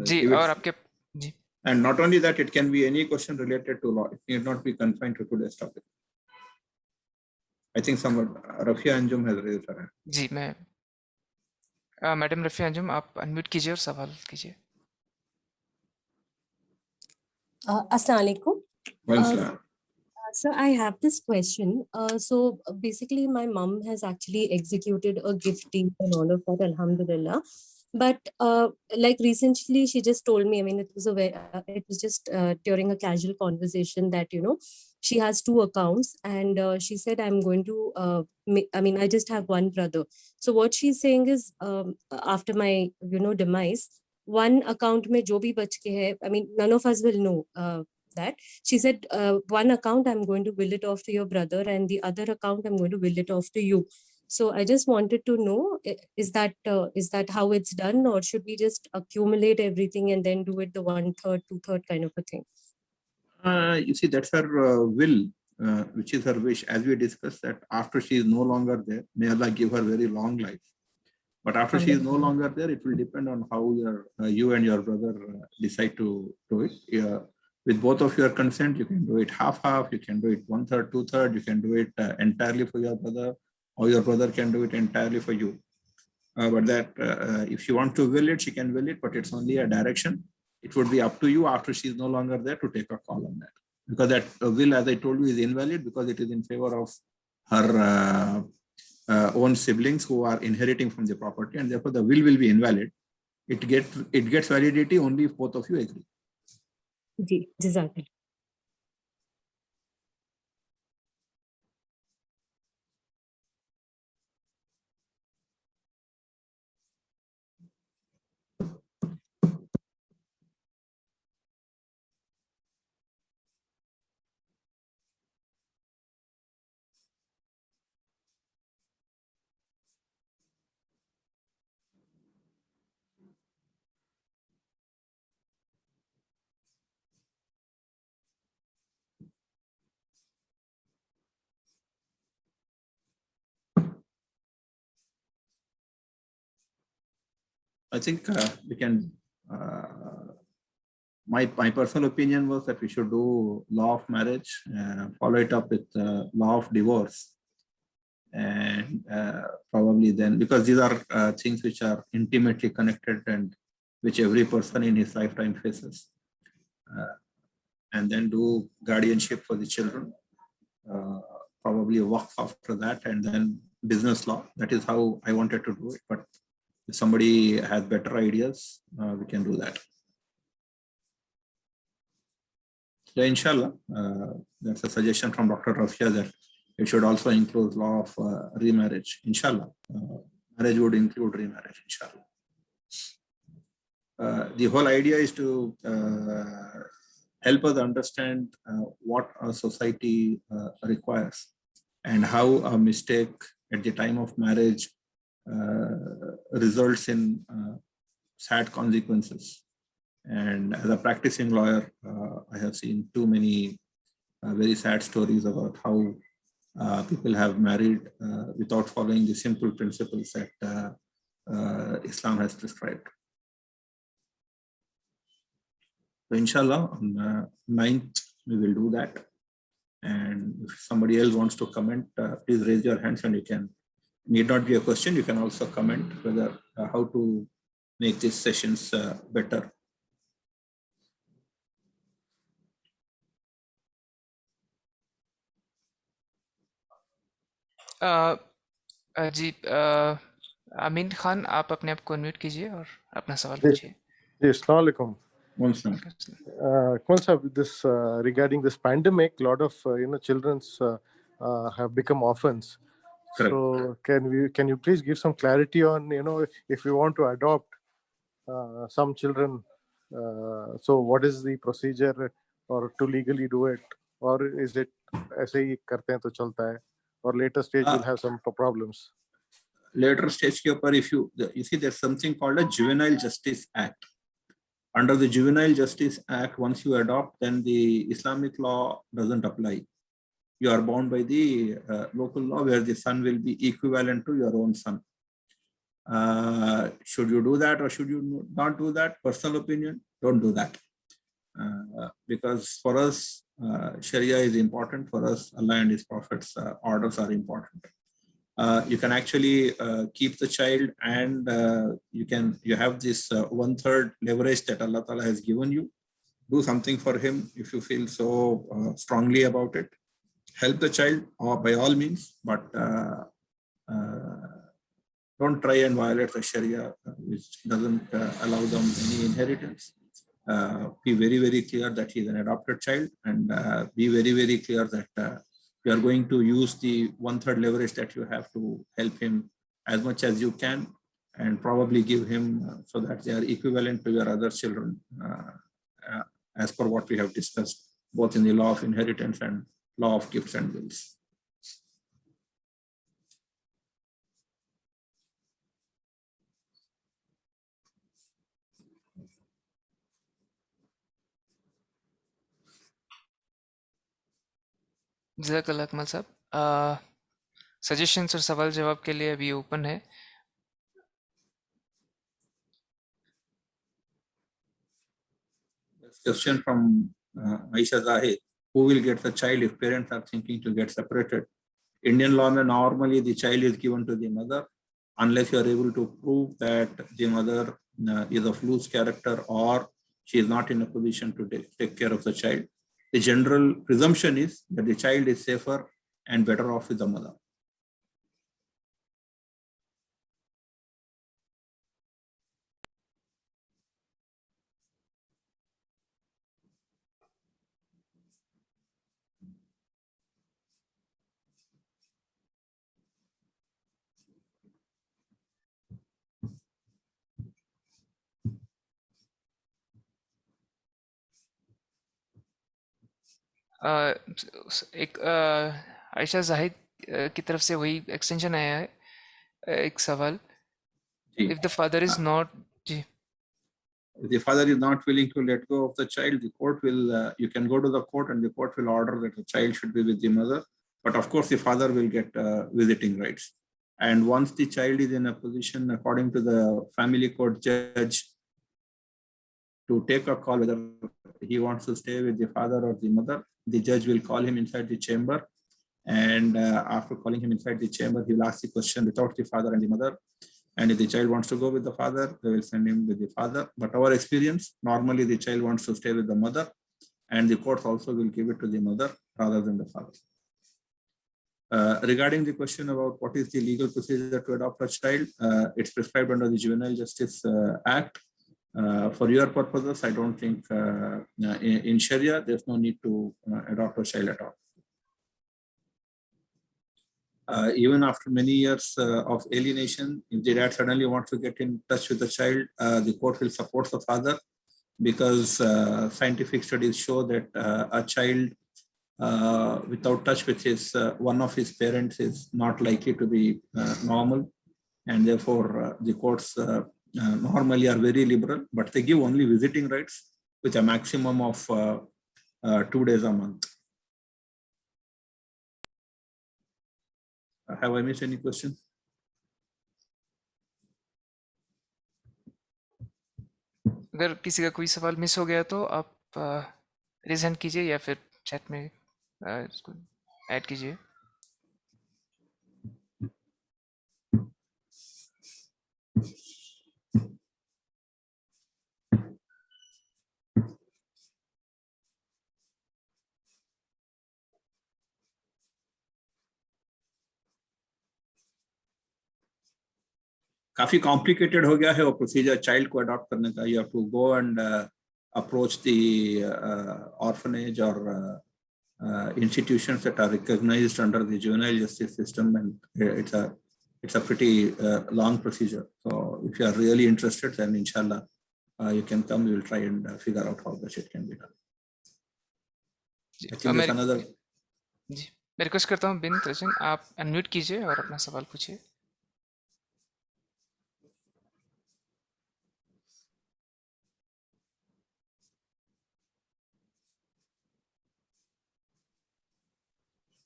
जी, और आपके जी। And not only that, it can be any question related to law. It need not be confined to today's topic. I think someone, Rafia Anjum has raised her hand. जी, मैं madam Rafia Anjum, आप unmute कीजिए और सवाल कीजिए। Assalamu alaikum. Well, So I have this question. So basically, my mom has actually executed a gift deed and all of that, alhamdulillah. But like recently, she just told me. I mean, it was just during a casual conversation that she has 2 accounts, and she said, "I'm going to. I mean, I just have one brother." So what she's saying is, after my demise, one account mein jo bhi bach ke hai. I mean, none of us will know. That she said, one account I'm going to will it off to your brother, and the other account I'm going to will it off to you. So I just wanted to know, is that how it's done, or should we just accumulate everything and then do it the 1/3, 2/3 kind of a thing? you see, that's her will, which is her wish. As we discussed, that after she is no longer there, may Allah give her very long life. But after she is no longer there, it will depend on how you and your brother decide to do it. With both of your consent, you can do it half-half, you can do it 1/3, 2/3, you can do it entirely for your brother, or your brother can do it entirely for you. But that if she wants to will it, she can will it, but it's only a direction. It would be up to you after she's no longer there to take a call on that. Because that will, as I told you, is invalid because it is in favor of her own siblings who are inheriting from the property, and therefore the will be invalid. It gets validity only if both of you agree. जी, जज़ाकल्लाह। I think we can. My personal opinion was that we should do law of marriage, follow it up with law of divorce, And probably then, because these are things which are intimately connected and which every person in his lifetime faces. And then do guardianship for the children, probably work after that, and then business law. That is how I wanted to do it. But if somebody has better ideas, we can do that. So inshallah, that's a suggestion from Dr. Rafia that it should also include law of remarriage. Inshallah, marriage would include remarriage. Inshallah. The whole idea is to help us understand what our society requires and how a mistake at the time of marriage results in sad consequences. And as a practicing lawyer, I have seen too many very sad stories about how people have married without following the simple principles that Islam has prescribed. So inshallah, on 9th, we will do that. And if somebody else wants to comment, please raise your hands, and you can, need not be a question, you can also comment whether how to make these sessions better. जी अमीन खान, आप अपने आप को unmute कीजिए और अपना सवाल जी पूछिए. अस्सलाम वालेकुम. This regarding this pandemic, a lot of children's have become orphans. Correct. So can you please give some clarity on if we want to adopt some children, so what is the procedure or to legally do it, or is it ऐसे ही करते हैं तो चलता है, or later stage will have some problems? Later stage ke upar, if you see, there's something called a Juvenile Justice Act. Under the Juvenile Justice Act, once you adopt, then the Islamic law doesn't apply. You are bound by the local law, where the son will be equivalent to your own son. Should you do that or should you not do that? Personal opinion, don't do that. Because for us, Sharia is important. For us, Allah and His Prophet's orders are important. You can actually keep the child, and you have this 1/3 leverage that Allah Ta'ala has given you. Do something for him if you feel so strongly about it. Help the child by all means, but don't try and violate the Sharia, which doesn't allow them any inheritance. Be very, very clear that he's an adopted child, and be very, very clear that you are going to use the 1/3 leverage that you have to help him as much as you can, and probably give him so that they are equivalent to your other children, as per what we have discussed, both in the law of inheritance and law of gifts and wills. जज़ाकल्लाह अकमल साहब, suggestions और सवाल जवाब के लिए अभी open है. Question from Aisha Zahid: who will get the child if parents are thinking to get separated? Indian law, normally the child is given to the mother, unless you are able to prove that the mother is of loose character or she is not in a position to take care of the child. The general presumption is that the child is safer and better off with the mother. एक आयशा जाहिद की तरफ से वही extension आया है, एक सवाल. If the father is not, if the father is not willing to let go of the child, the court will, you can go to the court and the court will order that the child should be with the mother. But of course, the father will get visiting rights. And once the child is in a position, according to the family court judge, to take a call whether he wants to stay with the father or the mother, the judge will call him inside the chamber And after calling him inside the chamber, he will ask the question without the father and the mother. And if the child wants to go with the father, they will send him with the father. But our experience, normally the child wants to stay with the mother, and the court also will give it to the mother rather than the father. Regarding the question about what is the legal procedure to adopt a child, it's prescribed under the Juvenile Justice Act. For your purposes, I don't think in Sharia, there's no need to adopt a child at all. Even after many years of alienation, if the dad suddenly wants to get in touch with the child, the court will support the father, because scientific studies show that a child without touch with his one of his parents is not likely to be normal, and therefore the courts normally are very liberal, but they give only visiting rights with a maximum of 2 days a month. Have I missed any question? अगर किसी का कोई सवाल miss हो गया तो आप raise hand कीजिए या फिर चैट में इसको ऐड कीजिए. काफी कॉम्प्लिकेटेड हो गया है वो प्रोसीजर चाइल्ड को अडॉप्ट करने का. You have to go and approach the orphanage और institutions that are recognized under the juvenile justice system, and it's a pretty long procedure. So if you are really interested, then inshallah you can come. We will try and figure out how the shit can be done. I think there's another. जी मैं request करता हूँ बिन तजन, आप unmute कीजिए और अपना सवाल पूछिए.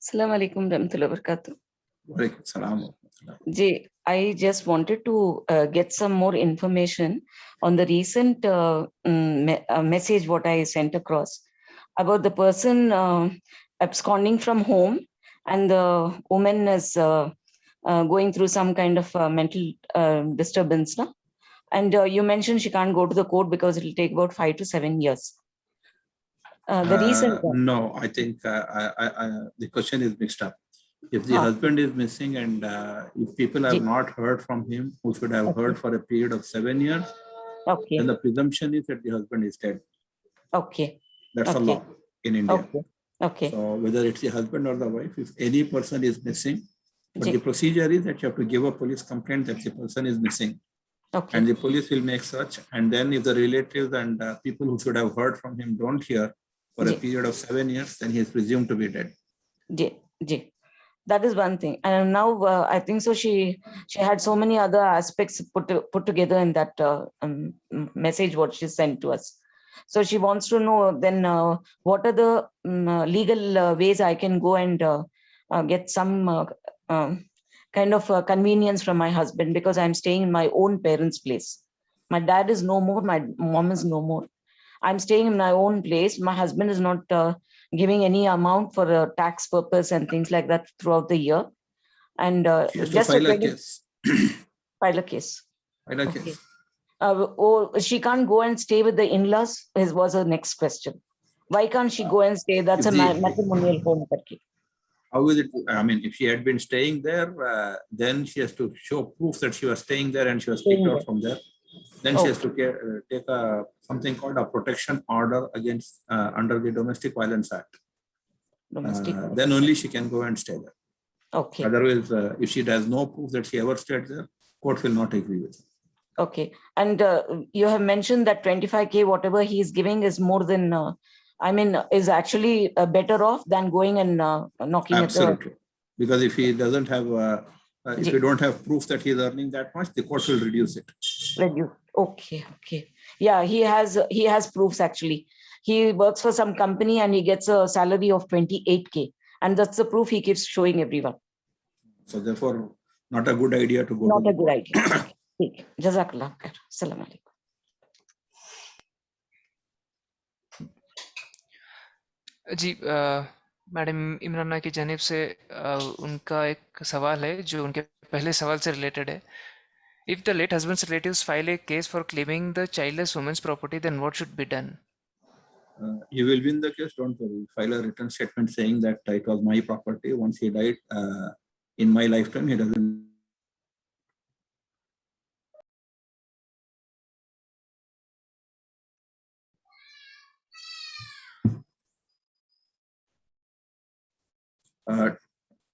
Assalamu alaikum warahmatullahi wabarakatuh. Walaikum salam. Ji, I just wanted to get some more information on the recent message what I sent across about the person absconding from home, and the woman is going through some kind of mental disturbance. No? And you mentioned she can't go to the court because it will take about 5 to 7 years. The recent one. No, I think the question is mixed up. If the husband is missing and if people have not heard from him, who should have heard for a period of 7 years, then the presumption is that the husband is dead. Okay. That's a law in India. Okay. So whether it's the husband or the wife, if any person is missing, but the procedure is that you have to give a police complaint that the person is missing. Okay. And the police will make search. And then if the relatives and people who should have heard from him don't hear for a period of 7 years, then he is presumed to be dead. That is one thing. And now I think so she had so many other aspects put together in that message what she sent to us. So she wants to know then what are the legal ways I can go and get some kind of convenience from my husband, because I'm staying in my own parents' place. My dad is no more, my mom is no more. I'm staying in my own place. My husband is not giving any amount for a tax purpose and things like that throughout the year. And just file a case. File a case. File a case. Or she can't go and stay with the in-laws, was her next question. Why can't she go and stay? That's a matrimonial home. How is it? I mean, if she had been staying there, then she has to show proof that she was staying there and she was kicked out from there. Then she has to take something called a protection order against under the Domestic Violence Act. Then only she can go and stay there. Okay. Otherwise, if she has no proof that she ever stayed there, court will not agree with her. Okay. And you have mentioned that 25K, whatever he is giving is more than, is actually better off than going and knocking Absolutely. Because if he doesn't have, if you don't have proof that he is earning that much, the court will reduce it. Okay. Yeah, he has proofs actually. He works for some company and he gets a salary of 28K. And that's the proof he keeps showing everyone. So therefore, not a good idea to go. Not a good idea. Okay. Jazakallah khair. Assalamu alaikum. Ji madam Imrana की जानिब से उनका एक सवाल है जो उनके पहले सवाल से रिलेटेड है. If the late husband's relatives file a case for claiming the childless woman's property, then what should be done? You will win the case, don't worry. File a written statement saying that it was my property. Once he died, in my lifetime, he doesn't.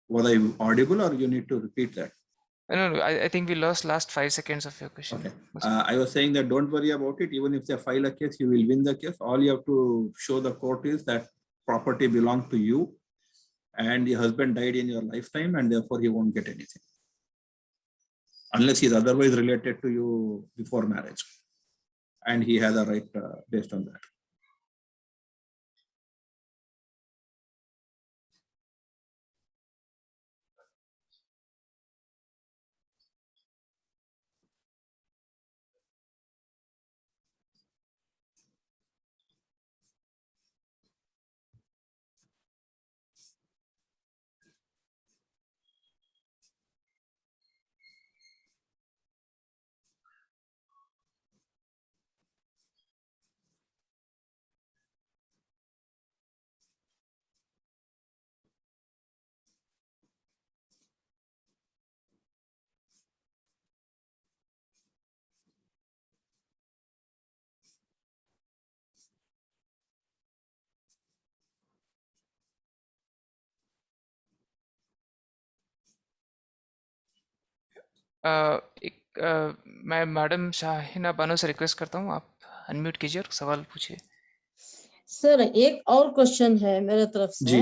Was I audible or you need to repeat that? No, I think we lost last 5 seconds of your question. Okay. I was saying that don't worry about it. Even if they file a case, you will win the case. All you have to show the court is that property belonged to you and the husband died in your lifetime and therefore he won't get anything. Unless he's otherwise related to you before marriage. And he has a right based on that. मैं madam Shahina Bano से request करता हूँ, आप unmute कीजिए और सवाल पूछिए. Sir एक और क्वेश्चन है मेरे तरफ से. जी.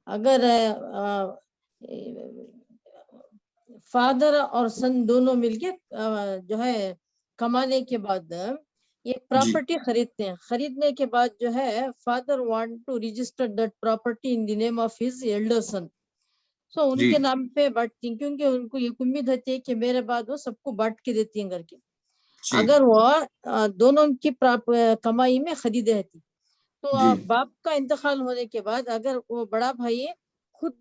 अगर फादर और सन दोनों मिलके जो है कमाने के बाद ये प्रॉपर्टी खरीदते हैं, खरीदने के बाद जो है father want to register that property in the name of his elder son. So उनके नाम पे बांटती हैं क्योंकि उनको ये उम्मीद होती है कि मेरे बाद वो सबको बांट के देती हैं करके. अगर वो दोनों की कमाई में खरीदे रहती तो बाप का इंतकाल होने के बाद अगर वो बड़ा भाई खुद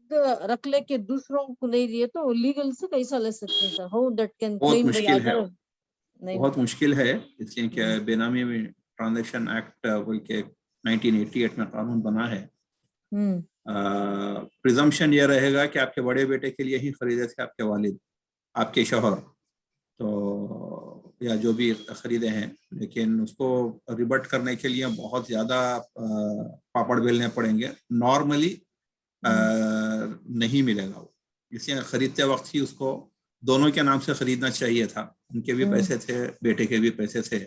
रख ले के दूसरों को नहीं दिए तो लीगल से कैसा ले सकते हैं sir? How that can claim the other? बहुत मुश्किल है इसलिए कि बेनामी में ट्रांजैक्शन एक्ट बोल के 1988 में कानून बना है. प्रिजम्पशन ये रहेगा कि आपके बड़े बेटे के लिए ही खरीदे थे आपके वालिद, आपके शौहर, तो या जो भी खरीदे हैं, लेकिन उसको रिबट करने के लिए बहुत ज़्यादा पापड़ बेलने पड़ेंगे. नॉर्मली नहीं मिलेगा वो, इसलिए खरीदते वक्त ही उसको दोनों के नाम से खरीदना चाहिए था. उनके भी पैसे थे, बेटे के भी पैसे थे.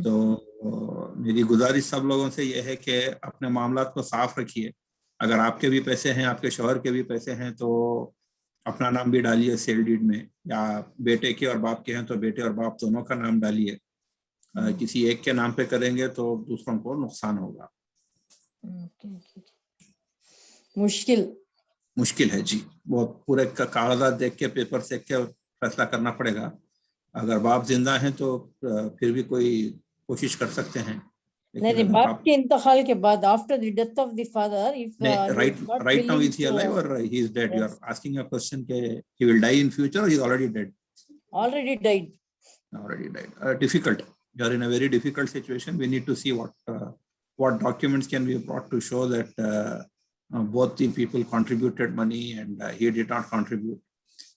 तो मेरी गुजारिश सब लोगों से ये है कि अपने मामलात को साफ रखिए. अगर आपके भी पैसे हैं, आपके शौहर के भी पैसे हैं, तो अपना नाम भी डालिए सेल डीड में, या बेटे के और बाप के हैं तो बेटे और बाप दोनों का नाम डालिए. किसी एक के नाम पे करेंगे तो दूसरों को नुकसान होगा. मुश्किल है जी, बहुत पूरे का कागजात देख के, पेपर देख के फैसला करना पड़ेगा. अगर बाप जिंदा हैं तो फिर भी कोई कोशिश कर सकते हैं. नहीं, बाप के इंतकाल के बाद, after the death of the father, if right now is he alive or he is dead? You are asking a question ke he will die in future or he is already dead? Already died. Difficult. You are in a very difficult situation. We need to see what documents can be brought to show that both the people contributed money and he did not contribute.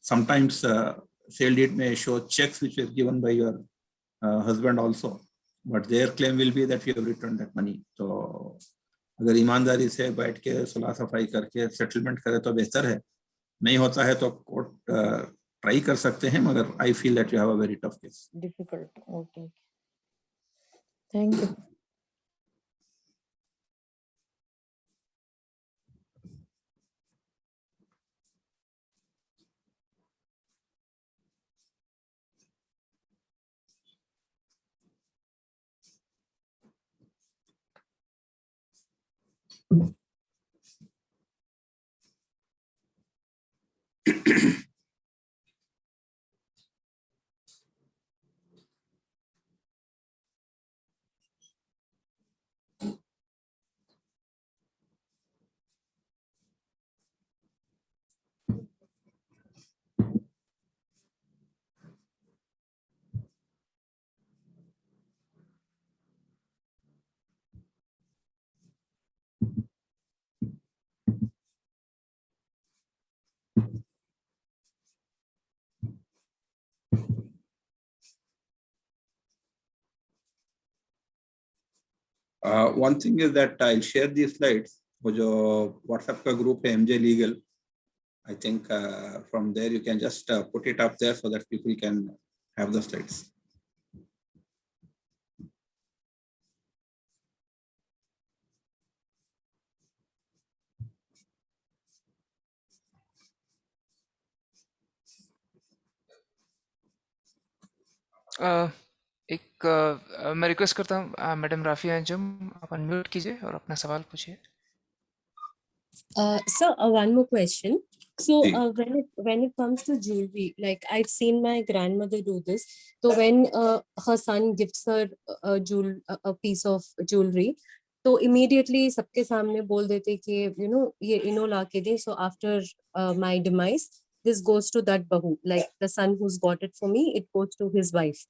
Sometimes sale deed may show checks which were given by your husband also, but their claim will be that you have returned that money. So अगर ईमानदारी से बैठ के सुलह सफाई करके settlement करे तो बेहतर है. नहीं होता है तो कोर्ट ट्राई कर सकते हैं, मगर I feel that you have a very tough case. Difficult. Okay, thank you. One thing is that I'll share these slides. वो जो WhatsApp का group है MJ Legal, I think from there you can just put it up there so that people can have the slides. मैं request करता हूँ madam Rafia Anjum, आप unmute कीजिए और अपना सवाल पूछिए. Sir, one more question. So when it comes to jewelry, like I've seen my grandmother do this. So when her son gives her a piece of jewelry, तो immediately सबके सामने बोल देते कि you know ये इनो ला के दे. So after my demise, this goes to that bahu, like the son who's got it for me, it goes to his wife.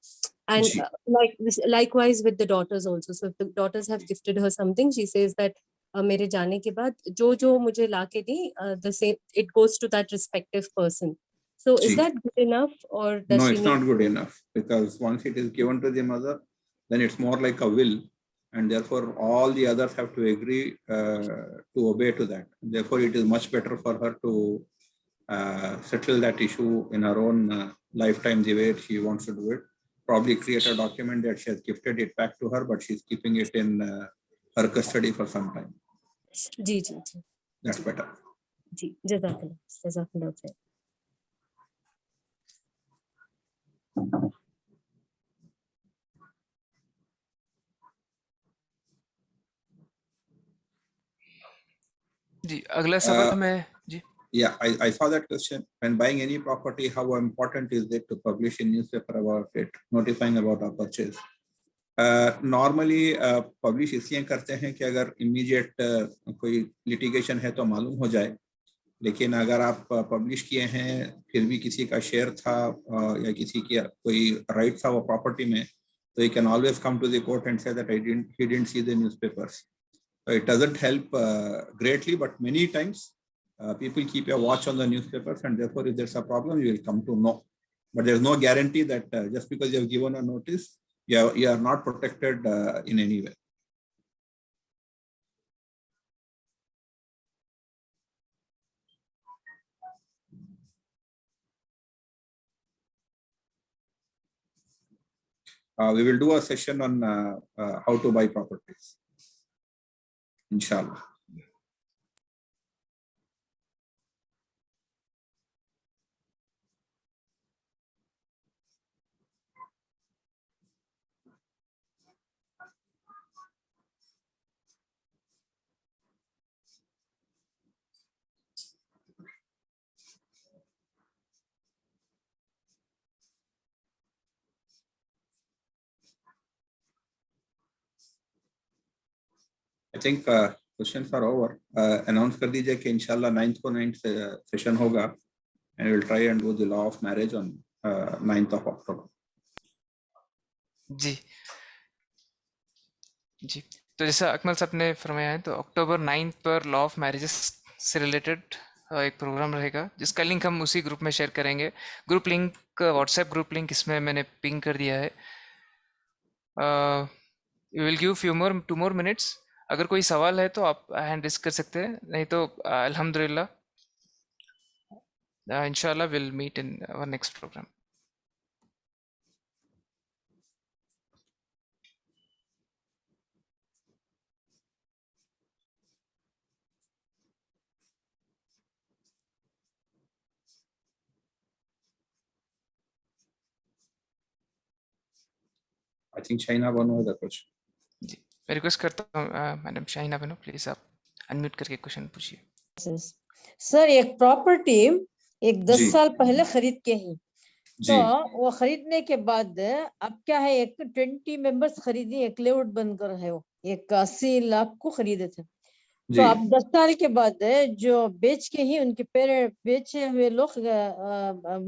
And like this, likewise with the daughters also. So if the daughters have gifted her something, she says that मेरे जाने के बाद जो जो मुझे ला के दी, the same, it goes to that respective person. So is that good enough, or does No, she it's not good enough, because once it is given to the mother, then it's more like a will, and therefore all the others have to agree to obey to that. Therefore, it is much better for her to settle that issue in her own lifetime the way she wants to do it. Probably create a document that she has gifted it back to her, but she's keeping it in her custody for some time. Ji ji ji. That's better. जी, जज़ाकल्लाह खैर. जी, अगला सवाल मैं जी. Yeah, I saw that question. When buying any property, how important is it to publish in newspaper about it, notifying about our purchase? Normally publish इसलिए करते हैं कि अगर immediate कोई litigation है तो मालूम हो जाए. लेकिन अगर आप publish किए हैं, फिर भी किसी का share था या किसी की कोई right था वो property में, so you can always come to the court and say that he didn't see the newspapers. So it doesn't help greatly, but many times people keep a watch on the newspapers, and therefore if there's a problem, you will come to know. But there's no guarantee that just because you have given a notice, you are not protected in any way. We will do a session on how to buy properties, inshallah. I think questions are over. Announce कर दीजिए कि इंशाल्लाह 9th को 9th session होगा, and we'll try and do the law of marriage on 9th of October. जी जी, तो जैसा अकमल साहब ने फरमाया है, तो अक्टूबर 9 पर लॉ ऑफ मैरिजेस से रिलेटेड एक प्रोग्राम रहेगा, जिसका लिंक हम उसी ग्रुप में शेयर करेंगे. Group link, WhatsApp group link इसमें मैंने पिंग कर दिया है. We will give two more minutes. अगर कोई सवाल है तो आप हैंड रेज कर सकते हैं, नहीं तो अल्हम्दुलिल्लाह इंशाल्लाह will meet in our next programme. I think Shaina Banu has a question. जी, मैं रिक्वेस्ट करता हूँ मैडम शाहिना बनो, प्लीज आप अनम्यूट करके क्वेश्चन पूछिए. सर, एक प्रॉपर्टी एक 10 साल पहले खरीद के ही, तो वो खरीदने के बाद अब क्या है, एक 20 मेंबर्स खरीदी, एक लेआउट बनकर है, वो एक 80 लाख को खरीदे थे. तो अब 10 साल के बाद जो बेच के ही उनके पेरेंट बेचे हुए लोग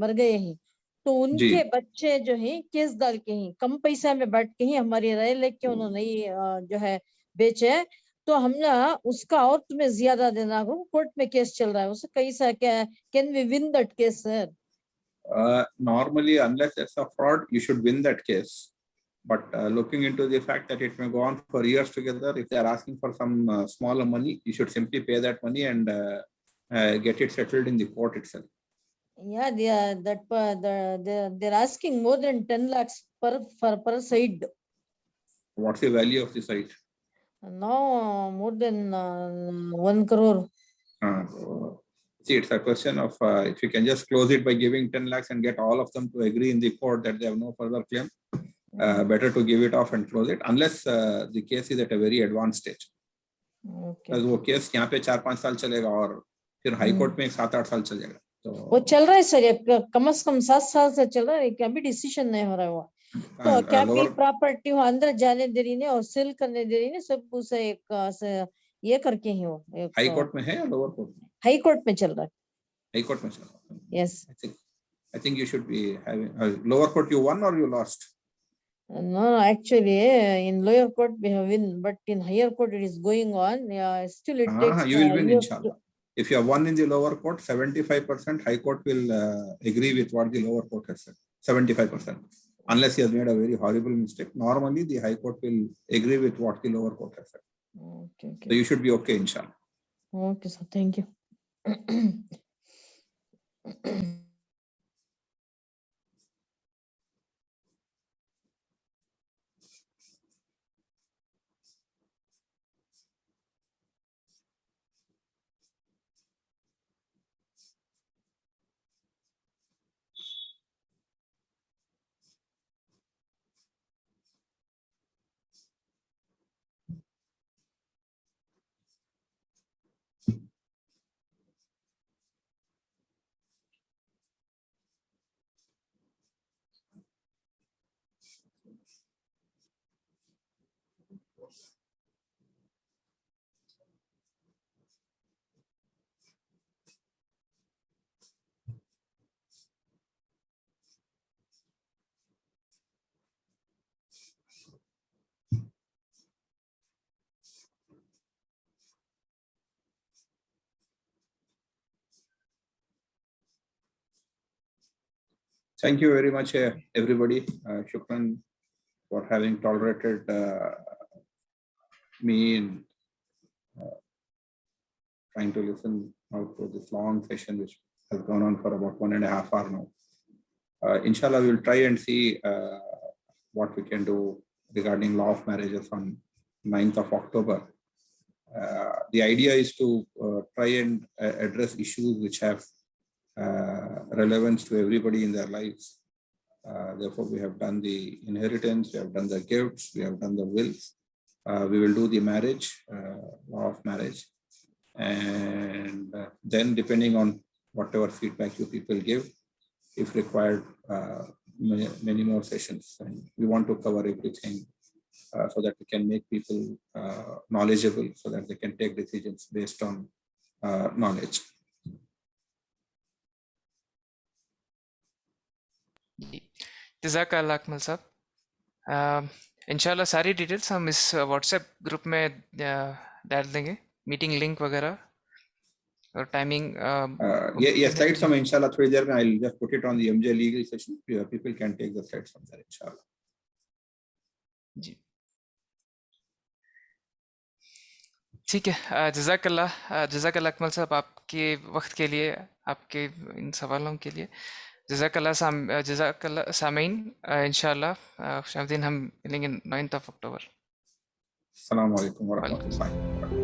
मर गए हैं, तो उनके बच्चे जो हैं केस डाल के ही कम पैसा में बैठ के ही हमारी राय लेके उन्होंने जो है बेचे, तो हमने उसका और तुम्हें ज्यादा देना हो, कोर्ट में केस चल रहा है, उससे कैसा क्या, can we win that case sir? Normally, unless it's a fraud, you should win that case. But looking into the fact that it may go on for years together, if they are asking for some smaller money, you should simply pay that money and get it settled in the court itself. Yeah, they are they're asking more than 10 lakhs per side. What's the value of the site? Now more than 1 crore. See, it's a question of if you can just close it by giving 10 lakhs and get all of them to agree in the court that they have no further claim, better to give it off and close it, unless the case is at a very advanced stage. Okay. वो case यहाँ पे 4-5 साल चलेगा और फिर high court में 7-8 साल चलेगा. वो चल रहा है सर, ये कम से कम 7 साल से चल रहा है, अभी डिसीजन नहीं हो रहा है वो. तो क्या भी प्रॉपर्टी हो अंदर जाने दे रही नहीं और सेल करने दे रही नहीं, सब कुछ एक ये करके ही हो. हाई कोर्ट में है या लोअर कोर्ट में? हाई कोर्ट में चल रहा है. हाई कोर्ट में चल रहा है. Yes. I think you should be having lower court. You won or you lost? No, actually, in lower court we have win, but in higher court it is going on. Yeah, still it takes. You will win, inshallah. If you have won in the lower court, 75% high court will agree with what the lower court has said. 75%, unless he has made a very horrible mistake. Normally, the high court will agree with what the lower court has said. Okay. So you should be okay, inshallah. Okay, sir. Thank you. Thank you very much, everybody. Shukran for having tolerated me in trying to listen out to this long session, which has gone on for about 1.5 hours now. Inshallah, we will try and see what we can do regarding law of marriages on 9th of October. The idea is to try and address issues which have relevance to everybody in their lives. Therefore, we have done the inheritance, we have done the gifts, we have done the wills. We will do the marriage, law of marriage. And then depending on whatever feedback you people give, if required, many more sessions. And we want to cover everything so that we can make people knowledgeable, so that they can take decisions based on knowledge. जज़ाकल्लाह अकमल साहब. इंशाल्लाह सारी details हम इस WhatsApp group में डाल देंगे, meeting link वगैरह और टाइमिंग. ये स्लाइड्स हम इंशाल्लाह थोड़ी देर में I'll just put it on the MJ legal session. People can take the slides from there इंशाल्लाह. जी ठीक है. जज़ाकल्लाह अकमल साहब आपके वक्त के लिए, आपके इन सवालों के लिए. जज़ाकल्लाह सामीन. इंशाल्लाह शाम दिन हम मिलेंगे 9th of October. अस्सलाम वालेकुम व रहमतुल्लाहि व बरकातहू.